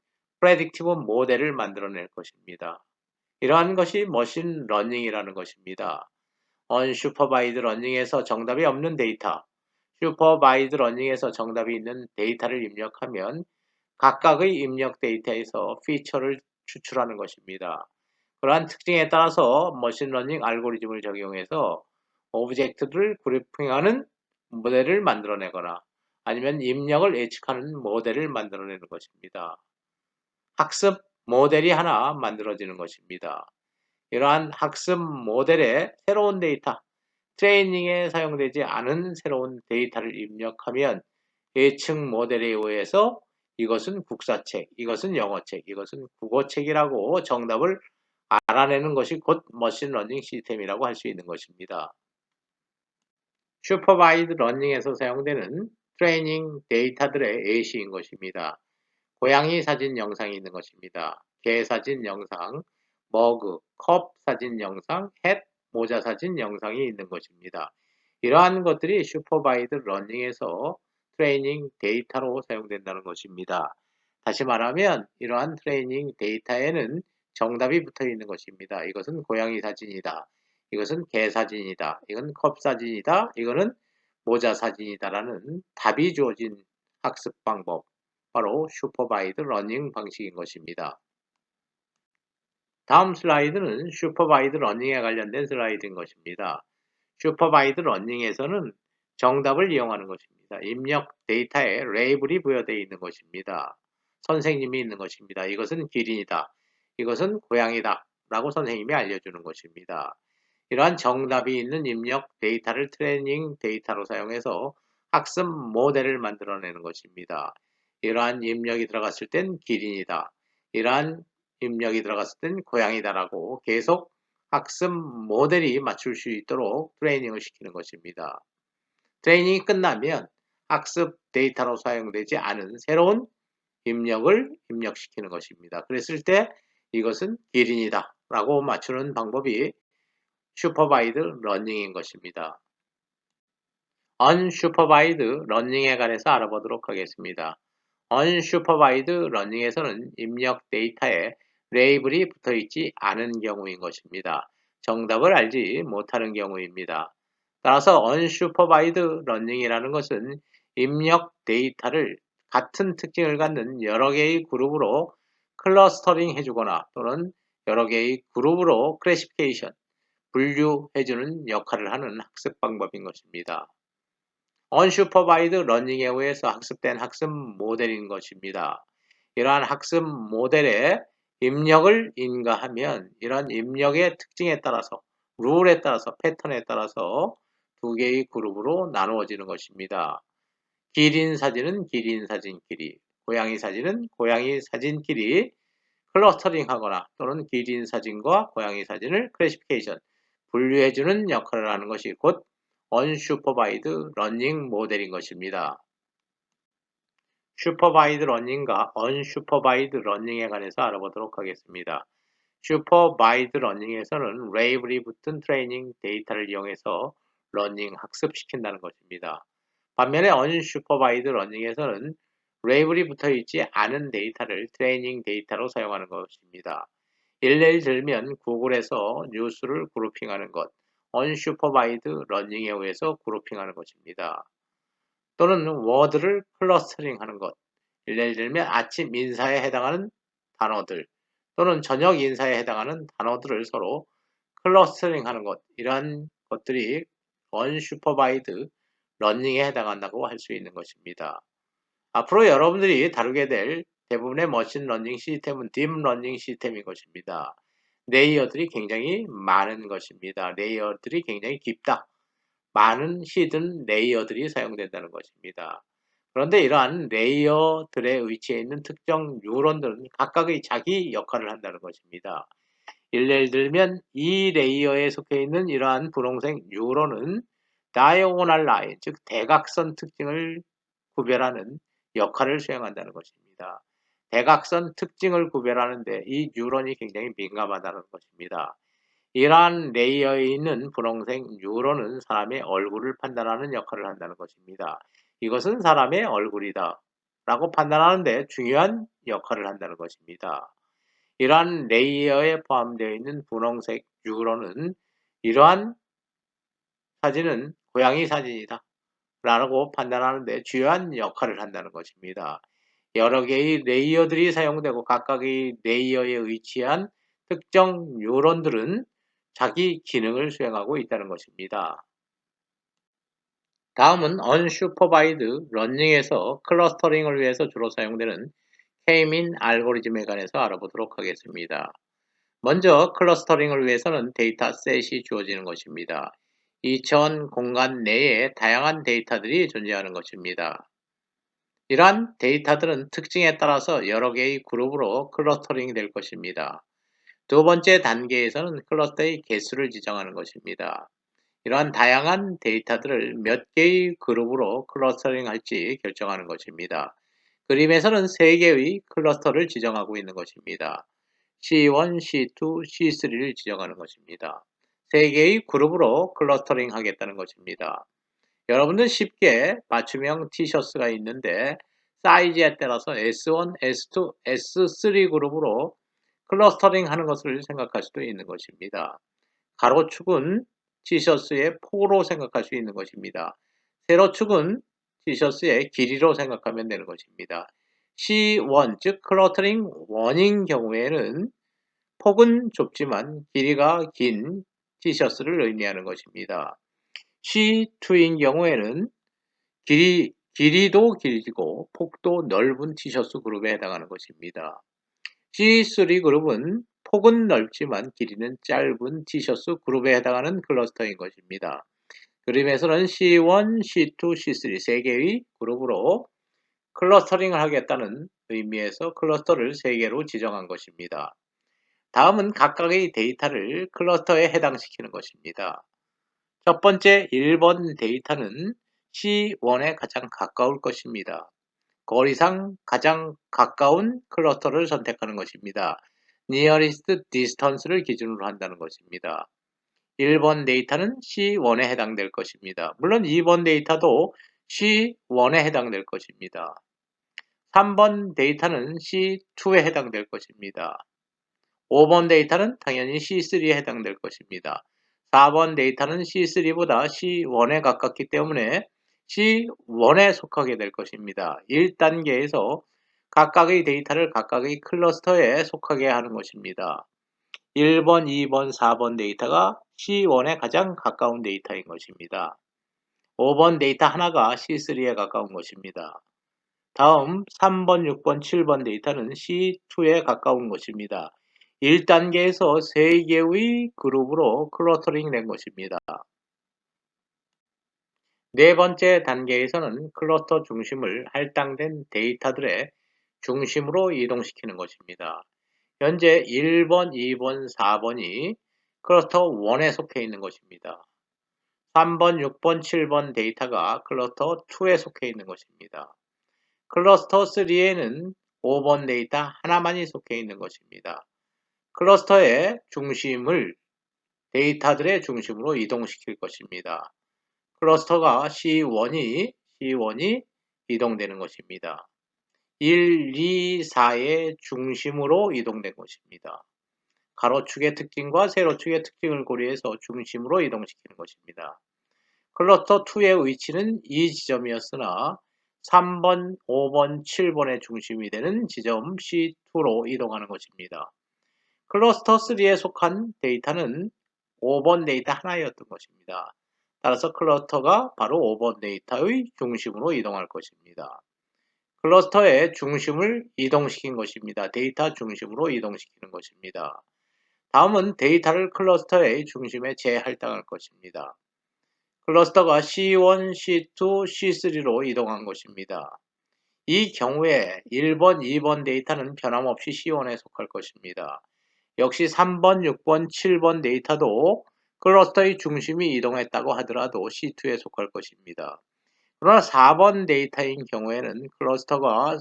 프레딕티브 모델을 만들어낼 것입니다. 이러한 것이 머신러닝이라는 것입니다. 언슈퍼바이드 러닝에서 정답이 없는 데이터, 슈퍼바이드 러닝에서 정답이 있는 데이터를 입력하면 각각의 입력 데이터에서 피처를 추출하는 것입니다. 그러한 특징에 따라서 머신러닝 알고리즘을 적용해서 오브젝트를 그룹핑하는 모델을 만들어내거나 아니면 입력을 예측하는 모델을 만들어내는 것입니다. 학습 모델이 하나 만들어지는 것입니다. 이러한 학습 모델에 새로운 데이터, 트레이닝에 사용되지 않은 새로운 데이터를 입력하면 예측 모델에 의해서 이것은 국사책, 이것은 영어책, 이것은 국어책이라고 정답을 알아내는 것이 곧 머신러닝 시스템이라고 할 수 있는 것입니다. 슈퍼바이드 러닝에서 사용되는 트레이닝 데이터들의 예시인 것입니다. 고양이 사진 영상이 있는 것입니다. 개 사진 영상, 머그, 컵 사진 영상, 햇, 모자 사진 영상이 있는 것입니다. 이러한 것들이 슈퍼바이드 러닝에서 트레이닝 데이터로 사용된다는 것입니다. 다시 말하면 이러한 트레이닝 데이터에는 정답이 붙어 있는 것입니다. 이것은 고양이 사진이다. 이것은 개 사진이다. 이건 컵 사진이다. 이거는 모자 사진이다라는 답이 주어진 학습 방법. 바로 슈퍼바이드 러닝 방식인 것입니다. 다음 슬라이드는 슈퍼바이드 러닝에 관련된 슬라이드인 것입니다. 슈퍼바이드 러닝에서는 정답을 이용하는 것입니다. 입력 데이터에 레이블이 부여되어 있는 것입니다. 선생님이 있는 것입니다. 이것은 기린이다. 이것은 고양이다. 라고 선생님이 알려주는 것입니다. 이러한 정답이 있는 입력 데이터를 트레이닝 데이터로 사용해서 학습 모델을 만들어내는 것입니다. 이러한 입력이 들어갔을 땐 기린이다. 이러한 입력이 들어갔을 땐 고양이다라고 계속 학습 모델이 맞출 수 있도록 트레이닝을 시키는 것입니다. 트레이닝이 끝나면 학습 데이터로 사용되지 않은 새로운 입력을 입력시키는 것입니다. 그랬을 때 이것은 기린이다 라고 맞추는 방법이 슈퍼바이드 러닝인 것입니다. 언슈퍼바이드 러닝에 관해서 알아보도록 하겠습니다. 언슈퍼바이드 러닝에서는 입력 데이터에 레이블이 붙어있지 않은 경우인 것입니다. 정답을 알지 못하는 경우입니다. 따라서 언슈퍼바이드 러닝이라는 것은 입력 데이터를 같은 특징을 갖는 여러 개의 그룹으로 클러스터링 해주거나 또는 여러 개의 그룹으로 클래시피케이션, 분류해주는 역할을 하는 학습 방법인 것입니다. 언슈퍼바이드 러닝에 의해서 학습된 학습 모델인 것입니다. 이러한 학습 모델에 입력을 인가하면 이러한 입력의 특징에 따라서 룰에 따라서 패턴에 따라서 두 개의 그룹으로 나누어지는 것입니다. 기린 사진은 기린 사진끼리, 고양이 사진은 고양이 사진끼리 클러스터링 하거나 또는 기린 사진과 고양이 사진을 클래시피케이션, 분류해주는 역할을 하는 것이 곧 언슈퍼바이드 러닝 모델인 것입니다. 슈퍼바이드 러닝과 언슈퍼바이드 러닝에 관해서 알아보도록 하겠습니다. 슈퍼바이드 러닝에서는 레이블이 붙은 트레이닝 데이터를 이용해서 러닝 학습시킨다는 것입니다. 반면에 언슈퍼바이드 러닝에서는 레이블이 붙어 있지 않은 데이터를 트레이닝 데이터로 사용하는 것입니다. 예를 들면 구글에서 뉴스를 그룹핑하는 것, 언슈퍼바이드 러닝에 의해서 그룹핑하는 것입니다. 또는 워드를 클러스터링하는 것, 예를 들면 아침 인사에 해당하는 단어들 또는 저녁 인사에 해당하는 단어들을 서로 클러스터링하는 것, 이러한 것들이 언슈퍼바이드 러닝에 해당한다고 할 수 있는 것입니다. 앞으로 여러분들이 다루게 될 대부분의 머신 러닝 시스템은 딥 러닝 시스템인 것입니다. 레이어들이 굉장히 많은 것입니다. 레이어들이 굉장히 깊다. 많은 히든 레이어들이 사용된다는 것입니다. 그런데 이러한 레이어들의 위치해 있는 특정 뉴런들은 각각의 자기 역할을 한다는 것입니다. 예를 들면 이 레이어에 속해 있는 이러한 분홍색 뉴런은 다이아고널 라인, 즉 대각선 특징을 구별하는 역할을 수행한다는 것입니다. 대각선 특징을 구별하는데 이 뉴런이 굉장히 민감하다는 것입니다. 이러한 레이어에 있는 분홍색 뉴런은 사람의 얼굴을 판단하는 역할을 한다는 것입니다. 이것은 사람의 얼굴이다 라고 판단하는데 중요한 역할을 한다는 것입니다. 이러한 레이어에 포함되어 있는 분홍색 뉴런은 이러한 사진은 고양이 사진이다 라고 판단하는데 주요한 역할을 한다는 것입니다. 여러 개의 레이어들이 사용되고 각각의 레이어에 위치한 특정 뉴런들은 자기 기능을 수행하고 있다는 것입니다. 다음은 언슈퍼바이드 러닝에서 클러스터링을 위해서 주로 사용되는 K-민 알고리즘에 관해서 알아보도록 하겠습니다. 먼저 클러스터링을 위해서는 데이터셋이 주어지는 것입니다. 2000 공간 내에 다양한 데이터들이 존재하는 것입니다. 이러한 데이터들은 특징에 따라서 여러 개의 그룹으로 클러스터링이 될 것입니다. 두 번째 단계에서는 클러스터의 개수를 지정하는 것입니다. 이러한 다양한 데이터들을 몇 개의 그룹으로 클러스터링 할지 결정하는 것입니다. 그림에서는 3개의 클러스터를 지정하고 있는 것입니다. C1, C2, C3를 지정하는 것입니다. 3개의 그룹으로 클러스터링 하겠다는 것입니다. 여러분들 쉽게 맞춤형 티셔츠가 있는데 사이즈에 따라서 S1, S2, S3 그룹으로 클러스터링 하는 것을 생각할 수도 있는 것입니다. 가로축은 티셔츠의 폭으로 생각할 수 있는 것입니다. 세로축은 티셔츠의 길이로 생각하면 되는 것입니다. C1, 즉 클러터링 1인 경우에는 폭은 좁지만 길이가 긴 티셔츠를 의미하는 것입니다. C2인 경우에는 길이도 길고 폭도 넓은 티셔츠 그룹에 해당하는 것입니다. C3 그룹은 폭은 넓지만 길이는 짧은 티셔츠 그룹에 해당하는 클러스터인 것입니다. 그림에서는 C1, C2, C3 3개의 그룹으로 클러스터링을 하겠다는 의미에서 클러스터를 3개로 지정한 것입니다. 다음은 각각의 데이터를 클러스터에 해당시키는 것입니다. 첫 번째 1번 데이터는 C1에 가장 가까울 것입니다. 거리상 가장 가까운 클러스터를 선택하는 것입니다. nearest distance를 기준으로 한다는 것입니다. 1번 데이터는 C1에 해당될 것입니다. 물론 2번 데이터도 C1에 해당될 것입니다. 3번 데이터는 C2에 해당될 것입니다. 5번 데이터는 당연히 C3에 해당될 것입니다. 4번 데이터는 C3보다 C1에 가깝기 때문에 C1에 속하게 될 것입니다. 1단계에서 각각의 데이터를 각각의 클러스터에 속하게 하는 것입니다. 1번, 2번, 4번 데이터가 C1에 가장 가까운 데이터인 것입니다. 5번 데이터 하나가 C3에 가까운 것입니다. 다음 3번, 6번, 7번 데이터는 C2에 가까운 것입니다. 1단계에서 3개의 그룹으로 클러스터링 된 것입니다. 네 번째 단계에서는 클러스터 중심을 할당된 데이터들의 중심으로 이동시키는 것입니다. 현재 1번, 2번, 4번이 클러스터 1에 속해 있는 것입니다. 3번, 6번, 7번 데이터가 클러스터 2에 속해 있는 것입니다. 클러스터 3에는 5번 데이터 하나만이 속해 있는 것입니다. 클러스터의 중심을 데이터들의 중심으로 이동시킬 것입니다. 클러스터가 C1이 이동되는 것입니다. 1, 2, 4의 중심으로 이동된 것입니다. 가로축의 특징과 세로축의 특징을 고려해서 중심으로 이동시키는 것입니다. 클러스터 2의 위치는 이 지점이었으나 3번, 5번, 7번의 중심이 되는 지점 C2로 이동하는 것입니다. 클러스터 3에 속한 데이터는 5번 데이터 하나였던 것입니다. 따라서 클러스터가 바로 5번 데이터의 중심으로 이동할 것입니다. 클러스터의 중심을 이동시킨 것입니다. 데이터 중심으로 이동시키는 것입니다. 다음은 데이터를 클러스터의 중심에 재할당할 것입니다. 클러스터가 C1, C2, C3로 이동한 것입니다. 이 경우에 1번, 2번 데이터는 변함없이 C1에 속할 것입니다. 역시 3번, 6번, 7번 데이터도 클러스터의 중심이 이동했다고 하더라도 C2에 속할 것입니다. 그러나 4번 데이터인 경우에는 클러스터가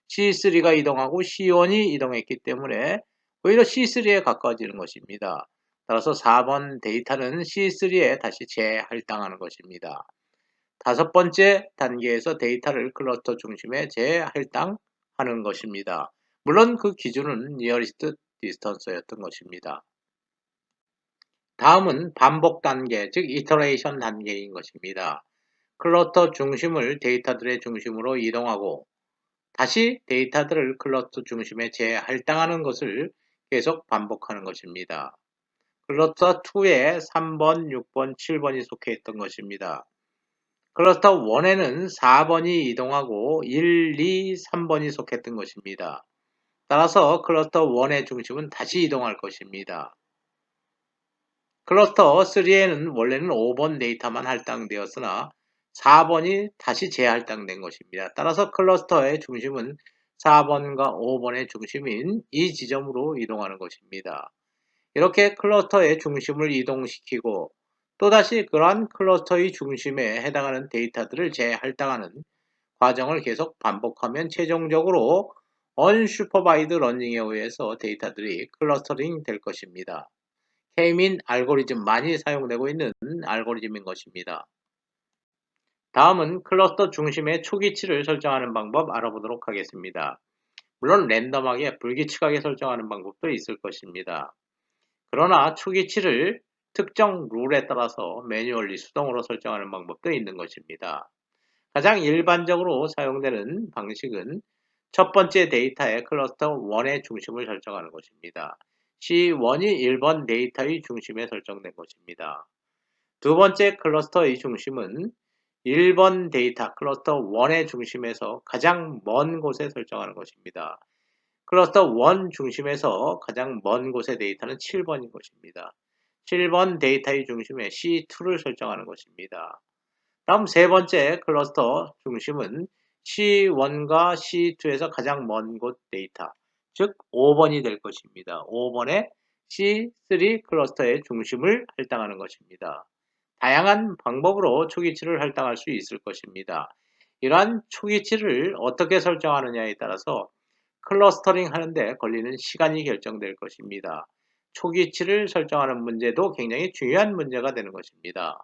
C3가 이동하고 C1이 이동했기 때문에 오히려 C3에 가까워지는 것입니다. 따라서 4번 데이터는 C3에 다시 재할당하는 것입니다. 다섯 번째 단계에서 데이터를 클러스터 중심에 재할당하는 것입니다. 물론 그 기준은 nearest distance였던 것입니다. 다음은 반복 단계, 즉 이터레이션 단계인 것입니다. 클러스터 중심을 데이터들의 중심으로 이동하고 다시 데이터들을 클러스터 중심에 재할당하는 것을 계속 반복하는 것입니다. 클러스터 2에 3번, 6번, 7번이 속해 있던 것입니다. 클러스터 1에는 4번이 이동하고 1, 2, 3번이 속했던 것입니다. 따라서 클러스터 1의 중심은 다시 이동할 것입니다. 클러스터 3에는 원래는 5번 데이터만 할당되었으나 4번이 다시 재할당된 것입니다. 따라서 클러스터의 중심은 4번과 5번의 중심인 이 지점으로 이동하는 것입니다. 이렇게 클러스터의 중심을 이동시키고 또다시 그러한 클러스터의 중심에 해당하는 데이터들을 재할당하는 과정을 계속 반복하면 최종적으로 unsupervised learning에 의해서 데이터들이 클러스터링 될 것입니다. K-mean 알고리즘 많이 사용되고 있는 알고리즘인 것입니다. 다음은 클러스터 중심의 초기치를 설정하는 방법 알아보도록 하겠습니다. 물론 랜덤하게 불규칙하게 설정하는 방법도 있을 것입니다. 그러나 초기치를 특정 룰에 따라서 매뉴얼리 수동으로 설정하는 방법도 있는 것입니다. 가장 일반적으로 사용되는 방식은 첫 번째 데이터의 클러스터 1의 중심을 설정하는 것입니다. C1이 1번 데이터의 중심에 설정된 것입니다. 두 번째 클러스터의 중심은 1번 데이터 클러스터 1의 중심에서 가장 먼 곳에 설정하는 것입니다. 클러스터 1 중심에서 가장 먼 곳의 데이터는 7번인 것입니다. 7번 데이터의 중심에 C2를 설정하는 것입니다. 다음 세 번째 클러스터 중심은 C1과 C2에서 가장 먼 곳 데이터, 즉 5번이 될 것입니다. 5번에 C3 클러스터의 중심을 할당하는 것입니다. 다양한 방법으로 초기치를 할당할 수 있을 것입니다. 이러한 초기치를 어떻게 설정하느냐에 따라서 클러스터링 하는데 걸리는 시간이 결정될 것입니다. 초기치를 설정하는 문제도 굉장히 중요한 문제가 되는 것입니다.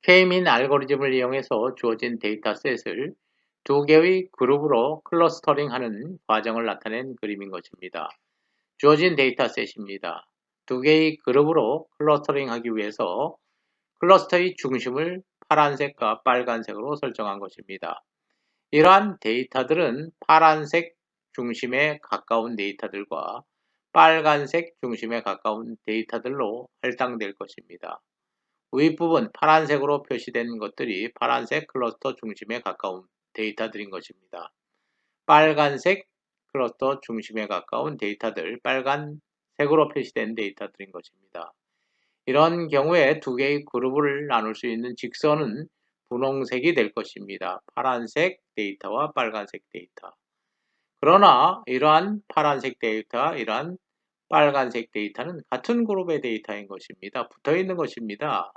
K-mean 알고리즘을 이용해서 주어진 데이터셋을 두 개의 그룹으로 클러스터링하는 과정을 나타낸 그림인 것입니다. 주어진 데이터셋입니다. 두 개의 그룹으로 클러스터링하기 위해서 클러스터의 중심을 파란색과 빨간색으로 설정한 것입니다. 이러한 데이터들은 파란색 중심에 가까운 데이터들과 빨간색 중심에 가까운 데이터들로 할당될 것입니다. 윗부분 파란색으로 표시된 것들이 파란색 클러스터 중심에 가까운 데이터들인 것입니다. 빨간색 클러스터 중심에 가까운 데이터들, 빨간색으로 표시된 데이터들인 것입니다. 이런 경우에 두 개의 그룹을 나눌 수 있는 직선은 분홍색이 될 것입니다. 파란색 데이터와 빨간색 데이터. 그러나 이러한 파란색 데이터와 이러한 빨간색 데이터는 같은 그룹의 데이터인 것입니다. 붙어 있는 것입니다.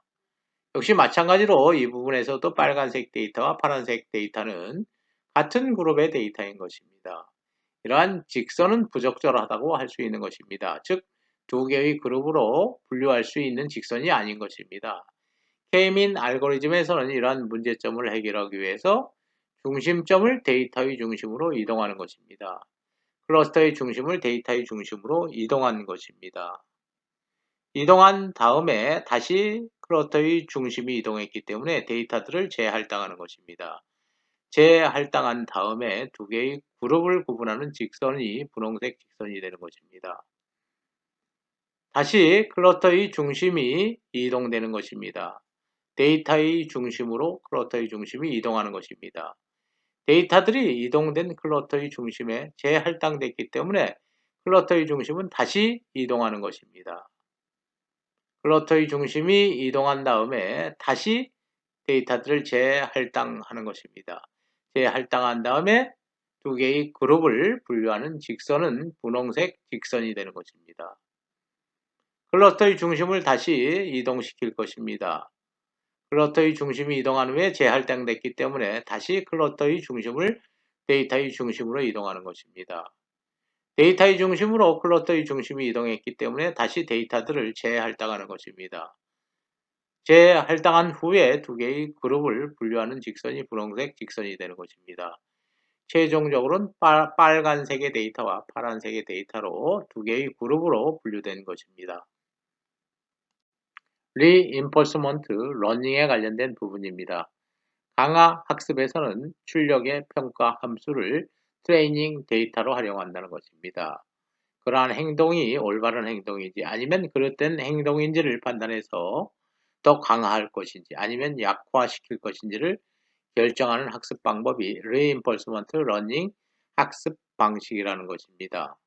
역시 마찬가지로 이 부분에서도 빨간색 데이터와 파란색 데이터는 같은 그룹의 데이터인 것입니다. 이러한 직선은 부적절하다고 할 수 있는 것입니다. 즉, 두 개의 그룹으로 분류할 수 있는 직선이 아닌 것입니다. K-민 알고리즘에서는 이러한 문제점을 해결하기 위해서 중심점을 데이터의 중심으로 이동하는 것입니다. 클러스터의 중심을 데이터의 중심으로 이동한 것입니다. 이동한 다음에 다시 클러스터의 중심이 이동했기 때문에 데이터들을 재할당하는 것입니다. 재할당한 다음에 두 개의 그룹을 구분하는 직선이 분홍색 직선이 되는 것입니다. 다시 클러스터의 중심이 이동되는 것입니다. 데이터의 중심으로 클러스터의 중심이 이동하는 것입니다. 데이터들이 이동된 클러스터의 중심에 재할당됐기 때문에 클러스터의 중심은 다시 이동하는 것입니다. 클러스터의 중심이 이동한 다음에 다시 데이터들을 재할당하는 것입니다. 재할당한 다음에 두 개의 그룹을 분류하는 직선은 분홍색 직선이 되는 것입니다. 클러스터의 중심을 다시 이동시킬 것입니다. 클러스터의 중심이 이동한 후에 재할당됐기 때문에 다시 클러스터의 중심을 데이터의 중심으로 이동하는 것입니다. 데이터의 중심으로 클러스터의 중심이 이동했기 때문에 다시 데이터들을 재할당하는 것입니다. 재할당한 후에 두 개의 그룹을 분류하는 직선이 분홍색 직선이 되는 것입니다. 최종적으로는 빨간색의 데이터와 파란색의 데이터로 두 개의 그룹으로 분류된 것입니다. 리인포스먼트 러닝에 관련된 부분입니다. 강화 학습에서는 출력의 평가 함수를 트레이닝 데이터로 활용한다는 것입니다. 그러한 행동이 올바른 행동인지 아니면 그릇된 행동인지를 판단해서 더 강화할 것인지 아니면 약화시킬 것인지를 결정하는 학습 방법이 reinforcement learning 학습 방식이라는 것입니다.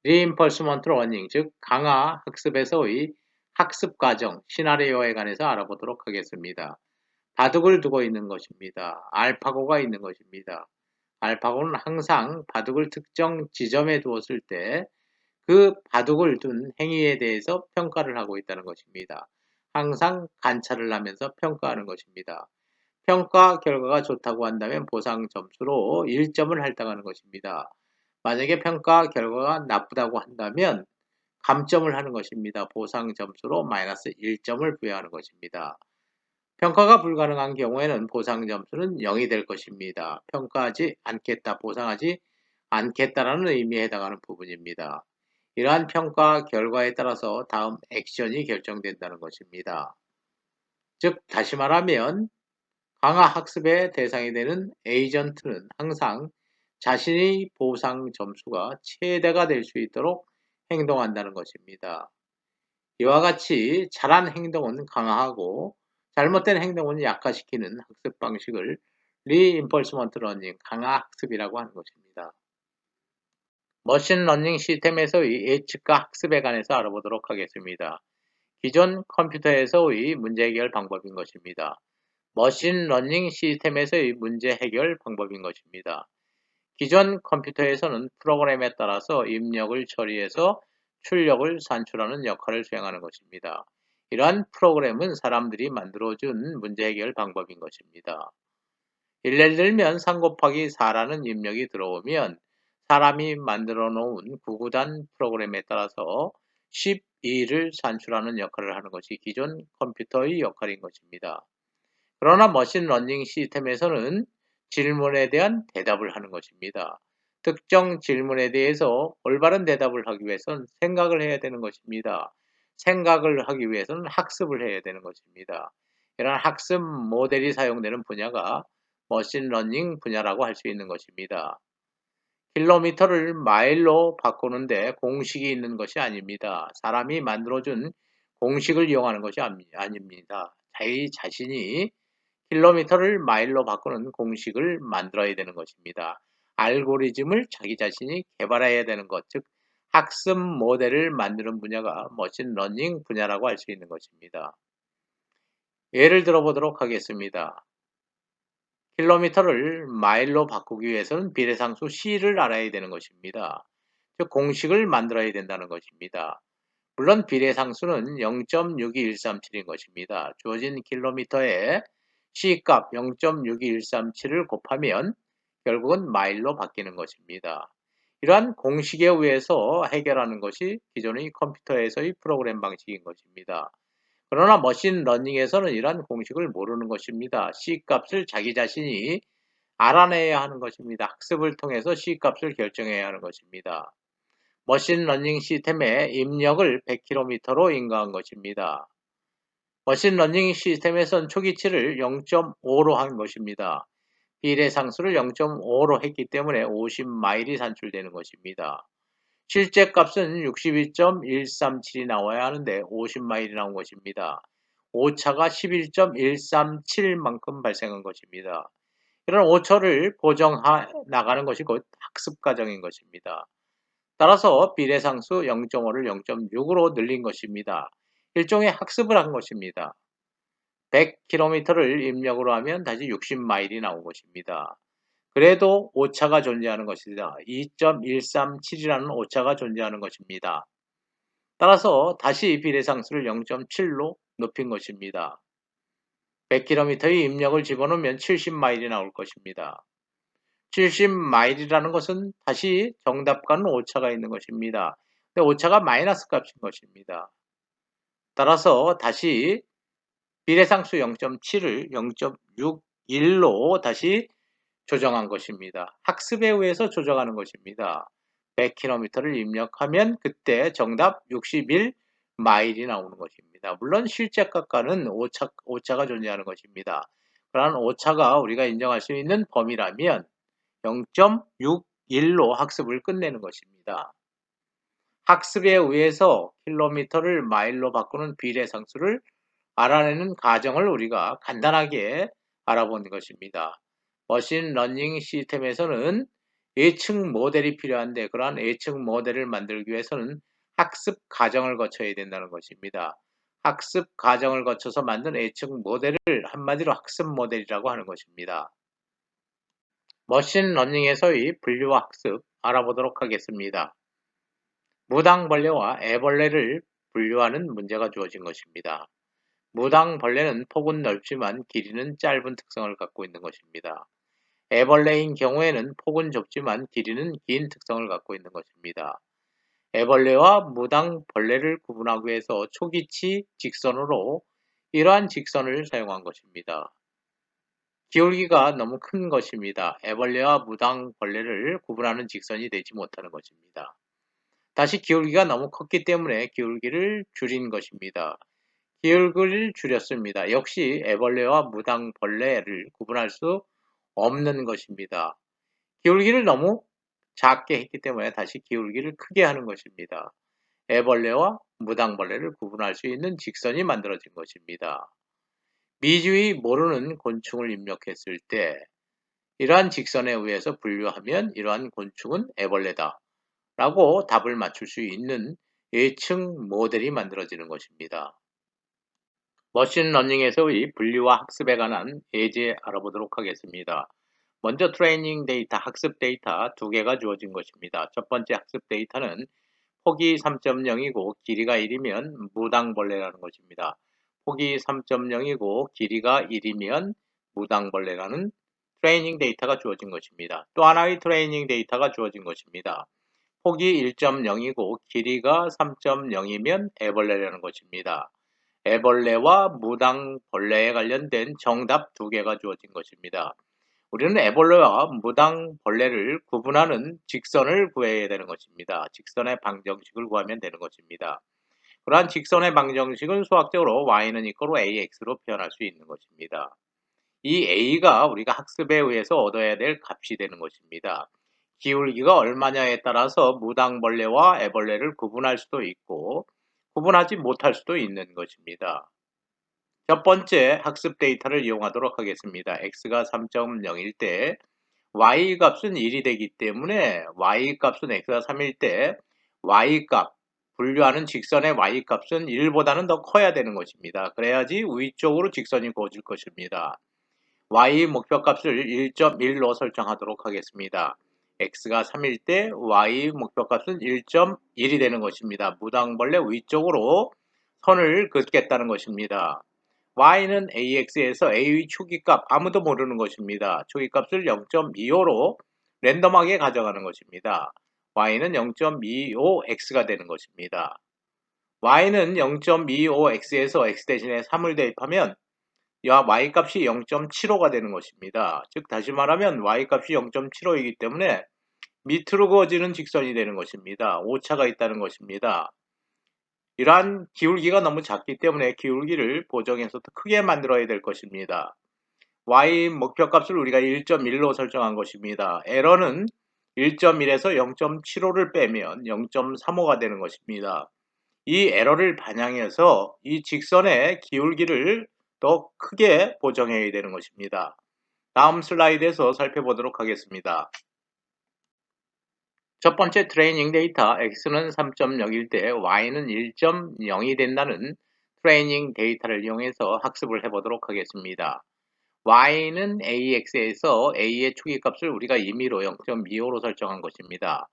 reinforcement learning, 즉 강화 학습에서의 학습 과정, 시나리오에 관해서 알아보도록 하겠습니다. 바둑을 두고 있는 것입니다. 알파고가 있는 것입니다. 알파고는 항상 바둑을 특정 지점에 두었을 때 그 바둑을 둔 행위에 대해서 평가를 하고 있다는 것입니다. 항상 관찰을 하면서 평가하는 것입니다. 평가 결과가 좋다고 한다면 보상 점수로 1점을 할당하는 것입니다. 만약에 평가 결과가 나쁘다고 한다면 감점을 하는 것입니다. 보상 점수로 마이너스 1점을 부여하는 것입니다. 평가가 불가능한 경우에는 보상 점수는 0이 될 것입니다. 평가하지 않겠다, 보상하지 않겠다라는 의미에 해당하는 부분입니다. 이러한 평가 결과에 따라서 다음 액션이 결정된다는 것입니다. 즉, 다시 말하면 강화 학습의 대상이 되는 에이전트는 항상 자신의 보상 점수가 최대가 될 수 있도록 행동한다는 것입니다. 이와 같이 잘한 행동은 강화하고 잘못된 행동은 약화시키는 학습 방식을 리인포스먼트 러닝, 강화 학습이라고 하는 것입니다. 머신러닝 시스템에서의 예측과 학습에 관해서 알아보도록 하겠습니다. 기존 컴퓨터에서의 문제 해결 방법인 것입니다. 머신러닝 시스템에서의 문제 해결 방법인 것입니다. 기존 컴퓨터에서는 프로그램에 따라서 입력을 처리해서 출력을 산출하는 역할을 수행하는 것입니다. 이러한 프로그램은 사람들이 만들어준 문제 해결 방법인 것입니다. 예를 들면 3 곱하기 4라는 입력이 들어오면 사람이 만들어 놓은 구구단 프로그램에 따라서 12를 산출하는 역할을 하는 것이 기존 컴퓨터의 역할인 것입니다. 그러나 머신러닝 시스템에서는 질문에 대한 대답을 하는 것입니다. 특정 질문에 대해서 올바른 대답을 하기 위해서는 생각을 해야 되는 것입니다. 생각을 하기 위해서는 학습을 해야 되는 것입니다. 이러한 학습 모델이 사용되는 분야가 머신러닝 분야라고 할 수 있는 것입니다. 킬로미터를 마일로 바꾸는데 공식이 있는 것이 아닙니다. 사람이 만들어준 공식을 이용하는 것이 아닙니다. 자기 자신이 킬로미터를 마일로 바꾸는 공식을 만들어야 되는 것입니다. 알고리즘을 자기 자신이 개발해야 되는 것, 즉 학습 모델을 만드는 분야가 머신러닝 분야라고 할 수 있는 것입니다. 예를 들어 보도록 하겠습니다. 킬로미터를 마일로 바꾸기 위해서는 비례상수 C를 알아야 되는 것입니다. 즉 공식을 만들어야 된다는 것입니다. 물론 비례상수는 0.62137인 것입니다. 주어진 킬로미터에 C값 0.62137을 곱하면 결국은 마일로 바뀌는 것입니다. 이러한 공식에 의해서 해결하는 것이 기존의 컴퓨터에서의 프로그램 방식인 것입니다. 그러나 머신 러닝에서는 이러한 공식을 모르는 것입니다. C값을 자기 자신이 알아내야 하는 것입니다. 학습을 통해서 C값을 결정해야 하는 것입니다. 머신러닝 시스템의 입력을 100km로 인가한 것입니다. 머신러닝 시스템에선 초기치를 0.5로 한 것입니다. 비례상수를 0.5로 했기 때문에 50마일이 산출되는 것입니다. 실제 값은 62.137이 나와야 하는데 50마일이 나온 것입니다. 오차가 11.137만큼 발생한 것입니다. 이런 오차를 고정해 나가는 것이 곧 학습 과정인 것입니다. 따라서 비례상수 0.5를 0.6으로 늘린 것입니다. 일종의 학습을 한 것입니다. 100km를 입력으로 하면 다시 60마일이 나온 것입니다. 그래도 오차가 존재하는 것이다. 2.137이라는 오차가 존재하는 것입니다. 따라서 다시 비례상수를 0.7로 높인 것입니다. 100km의 입력을 집어넣으면 70마일이 나올 것입니다. 70마일이라는 것은 다시 정답과는 오차가 있는 것입니다. 근데 오차가 마이너스 값인 것입니다. 따라서 다시 비례상수 0.7을 0.61로 다시 조정한 것입니다. 학습에 의해서 조정하는 것입니다. 100km를 입력하면 그때 정답 61마일이 나오는 것입니다. 물론 실제 값과는 오차가 존재하는 것입니다. 그러한 오차가 우리가 인정할 수 있는 범위라면 0.61로 학습을 끝내는 것입니다. 학습에 의해서 킬로미터를 마일로 바꾸는 비례상수를 알아내는 과정을 우리가 간단하게 알아보는 것입니다. 머신러닝 시스템에서는 예측 모델이 필요한데 그러한 예측 모델을 만들기 위해서는 학습 과정을 거쳐야 된다는 것입니다. 학습 과정을 거쳐서 만든 예측 모델을 한마디로 학습 모델이라고 하는 것입니다. 머신러닝에서의 분류와 학습 알아보도록 하겠습니다. 무당벌레와 애벌레를 분류하는 문제가 주어진 것입니다. 무당벌레는 폭은 넓지만 길이는 짧은 특성을 갖고 있는 것입니다. 애벌레인 경우에는 폭은 좁지만 길이는 긴 특성을 갖고 있는 것입니다. 애벌레와 무당벌레를 구분하기 위해서 초기치 직선으로 이러한 직선을 사용한 것입니다. 기울기가 너무 큰 것입니다. 애벌레와 무당벌레를 구분하는 직선이 되지 못하는 것입니다. 다시 기울기가 너무 컸기 때문에 기울기를 줄인 것입니다. 기울기를 줄였습니다. 역시 애벌레와 무당벌레를 구분할 수 없는 것입니다. 기울기를 너무 작게 했기 때문에 다시 기울기를 크게 하는 것입니다. 애벌레와 무당벌레를 구분할 수 있는 직선이 만들어진 것입니다. 미주의 모르는 곤충을 입력했을 때 이러한 직선에 의해서 분류하면 이러한 곤충은 애벌레다 라고 답을 맞출 수 있는 예측 모델이 만들어지는 것입니다. 머신러닝에서의 분류와 학습에 관한 예제 알아보도록 하겠습니다. 먼저 트레이닝 데이터, 학습 데이터 두 개가 주어진 것입니다. 첫 번째 학습 데이터는 폭이 3.0이고 길이가 1이면 무당벌레라는 것입니다. 폭이 3.0이고 길이가 1이면 무당벌레라는 트레이닝 데이터가 주어진 것입니다. 또 하나의 트레이닝 데이터가 주어진 것입니다. 폭이 1.0이고 길이가 3.0이면 애벌레라는 것입니다. 애벌레와 무당벌레에 관련된 정답 두 개가 주어진 것입니다. 우리는 애벌레와 무당벌레를 구분하는 직선을 구해야 되는 것입니다. 직선의 방정식을 구하면 되는 것입니다. 그러한 직선의 방정식은 수학적으로 y는 이꼬로 ax로 표현할 수 있는 것입니다. 이 a가 우리가 학습에 의해서 얻어야 될 값이 되는 것입니다. 기울기가 얼마냐에 따라서 무당벌레와 애벌레를 구분할 수도 있고 구분하지 못할 수도 있는 것입니다. 첫 번째 학습 데이터를 이용하도록 하겠습니다. x가 3.0일 때 y 값은 1이 되기 때문에 y 값은 x가 3일 때 y 값, 분류하는 직선의 y 값은 1보다는 더 커야 되는 것입니다. 그래야지 위쪽으로 직선이 그어질 것입니다. y 목표값을 1.1로 설정하도록 하겠습니다. x가 3일 때 y 목표값은 1.1이 되는 것입니다. 무당벌레 위쪽으로 선을 긋겠다는 것입니다. y는 ax에서 a의 초기값 아무도 모르는 것입니다. 초기값을 0.25로 랜덤하게 가져가는 것입니다. y는 0.25x가 되는 것입니다. y는 0.25x에서 x 대신에 3을 대입하면 y값이 0.75가 되는 것입니다. 즉 다시 말하면 y값이 0.75이기 때문에 밑으로 그어지는 직선이 되는 것입니다. 오차가 있다는 것입니다. 이러한 기울기가 너무 작기 때문에 기울기를 보정해서 더 크게 만들어야 될 것입니다. y 목표값을 우리가 1.1로 설정한 것입니다. 에러는 1.1에서 0.75를 빼면 0.35가 되는 것입니다. 이 에러를 반영해서 이 직선의 기울기를 더 크게 보정해야 되는 것입니다. 다음 슬라이드에서 살펴보도록 하겠습니다. 첫 번째 트레이닝 데이터 x는 3.0일 때 y는 1.0이 된다는 트레이닝 데이터를 이용해서 학습을 해보도록 하겠습니다. y는 ax에서 a의 초기값을 우리가 임의로 0.25로 설정한 것입니다.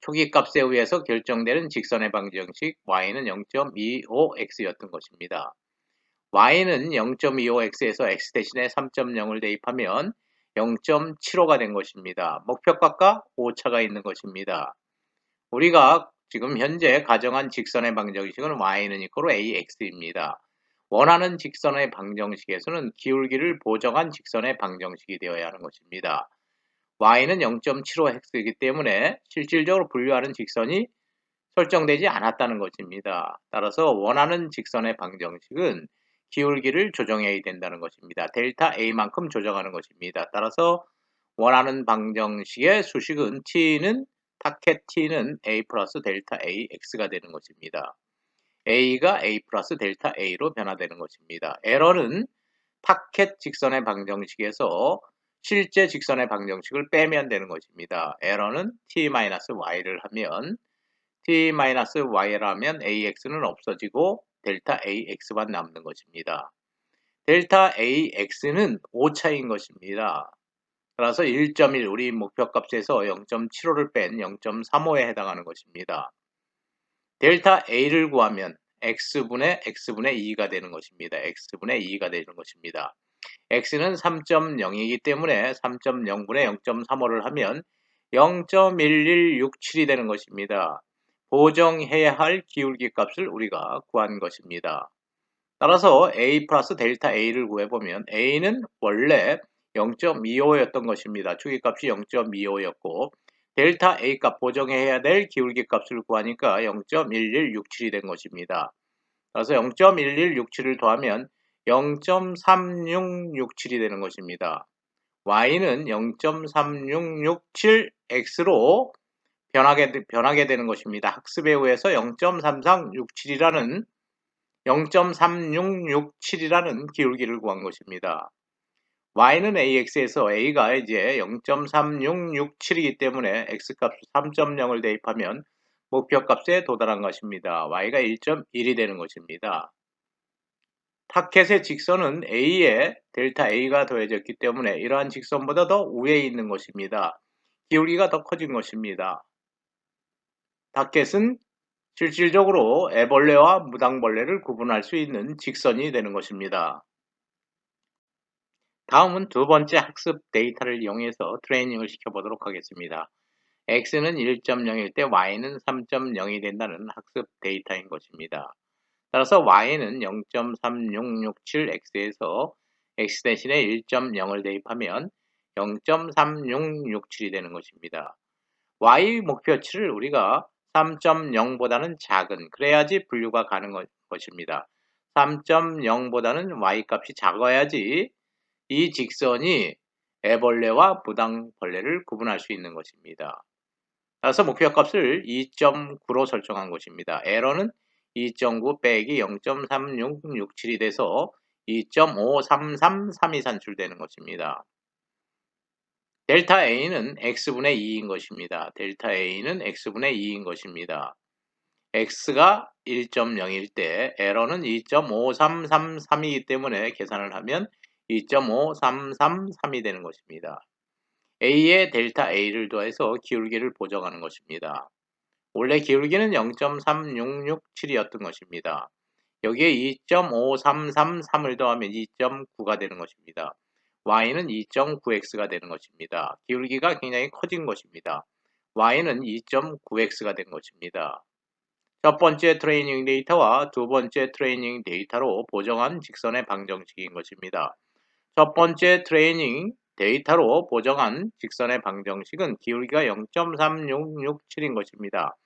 초기값에 의해서 결정되는 직선의 방정식 y는 0.25x였던 것입니다. y는 0.25x에서 x 대신에 3.0을 대입하면 0.75가 된 것입니다. 목표값과 오차가 있는 것입니다. 우리가 지금 현재 가정한 직선의 방정식은 y는 이퀄 ax입니다. 원하는 직선의 방정식에서는 기울기를 보정한 직선의 방정식이 되어야 하는 것입니다. y는 0.75x이기 때문에 실질적으로 분류하는 직선이 설정되지 않았다는 것입니다. 따라서 원하는 직선의 방정식은 기울기를 조정해야 된다는 것입니다. 델타 A만큼 조정하는 것입니다. 따라서 원하는 방정식의 수식은 T는 타켓 T는 A 플러스 델타 AX가 되는 것입니다. A가 A 플러스 델타 A로 변화되는 것입니다. 에러는 타켓 직선의 방정식에서 실제 직선의 방정식을 빼면 되는 것입니다. 에러는 T-Y를 하면 T-Y라면 AX는 없어지고 델타 AX만 남는 것입니다. 델타 AX는 오차인 것입니다. 따라서 1.1 우리 목표값에서 0.75를 뺀 0.35에 해당하는 것입니다. 델타 A를 구하면 X분의 2가 되는 것입니다. X분의 2가 되는 것입니다. X는 3.0이기 때문에 3.0분의 0.35를 하면 0.1167이 되는 것입니다. 보정해야 할 기울기 값을 우리가 구한 것입니다. 따라서 A 플러스 델타 A를 구해보면 A는 원래 0.25였던 것입니다. 초기값이 0.25였고 델타 A값 보정해야 될 기울기 값을 구하니까 0.1167이 된 것입니다. 따라서 0.1167을 더하면 0.3667이 되는 것입니다. y는 0.3667x로 변하게 되는 것입니다. 학습에 의해서 0.3667이라는 기울기를 구한 것입니다. y는 ax에서 a가 이제 0.3667이기 때문에 x값 3.0을 대입하면 목표값에 도달한 것입니다. y가 1.1이 되는 것입니다. 타켓의 직선은 A에 델타 A가 더해졌기 때문에 이러한 직선보다 더 위에 있는 것입니다. 기울기가 더 커진 것입니다. 타켓은 실질적으로 애벌레와 무당벌레를 구분할 수 있는 직선이 되는 것입니다. 다음은 두 번째 학습 데이터를 이용해서 트레이닝을 시켜보도록 하겠습니다. x는 1.0일 때 y는 3.0이 된다는 학습 데이터인 것입니다. 따라서 y는 0.3667x에서 x 대신에 1.0을 대입하면 0.3667이 되는 것입니다. y 목표치를 우리가 3.0보다는 작은, 그래야지 분류가 가능한 것입니다. 3.0보다는 y값이 작아야지 이 직선이 애벌레와 무당벌레를 구분할 수 있는 것입니다. 따라서 목표값을 2.9로 설정한 것입니다. 에러는 2.9 빼기 0.3667이 돼서 2.5333이 산출되는 것입니다. 델타 A는 x분의 2인 것입니다. 델타 A는 x분의 2인 것입니다. x가 1.0일 때 에러는 2.5333이기 때문에 계산을 하면 2.5333이 되는 것입니다. a에 델타 a를 더해서 기울기를 보정하는 것입니다. 원래 기울기는 0.3667이었던 것입니다. 여기에 2.5333을 더하면 2.9가 되는 것입니다. y는 2.9x가 되는 것입니다. 기울기가 굉장히 커진 것입니다. y는 2.9x가 된 것입니다. 첫 번째 트레이닝 데이터와 두 번째 트레이닝 데이터로 보정한 직선의 방정식인 것입니다. 첫 번째 트레이닝 데이터로 보정한 직선의 방정식은 기울기가 0.3667인 것입니다.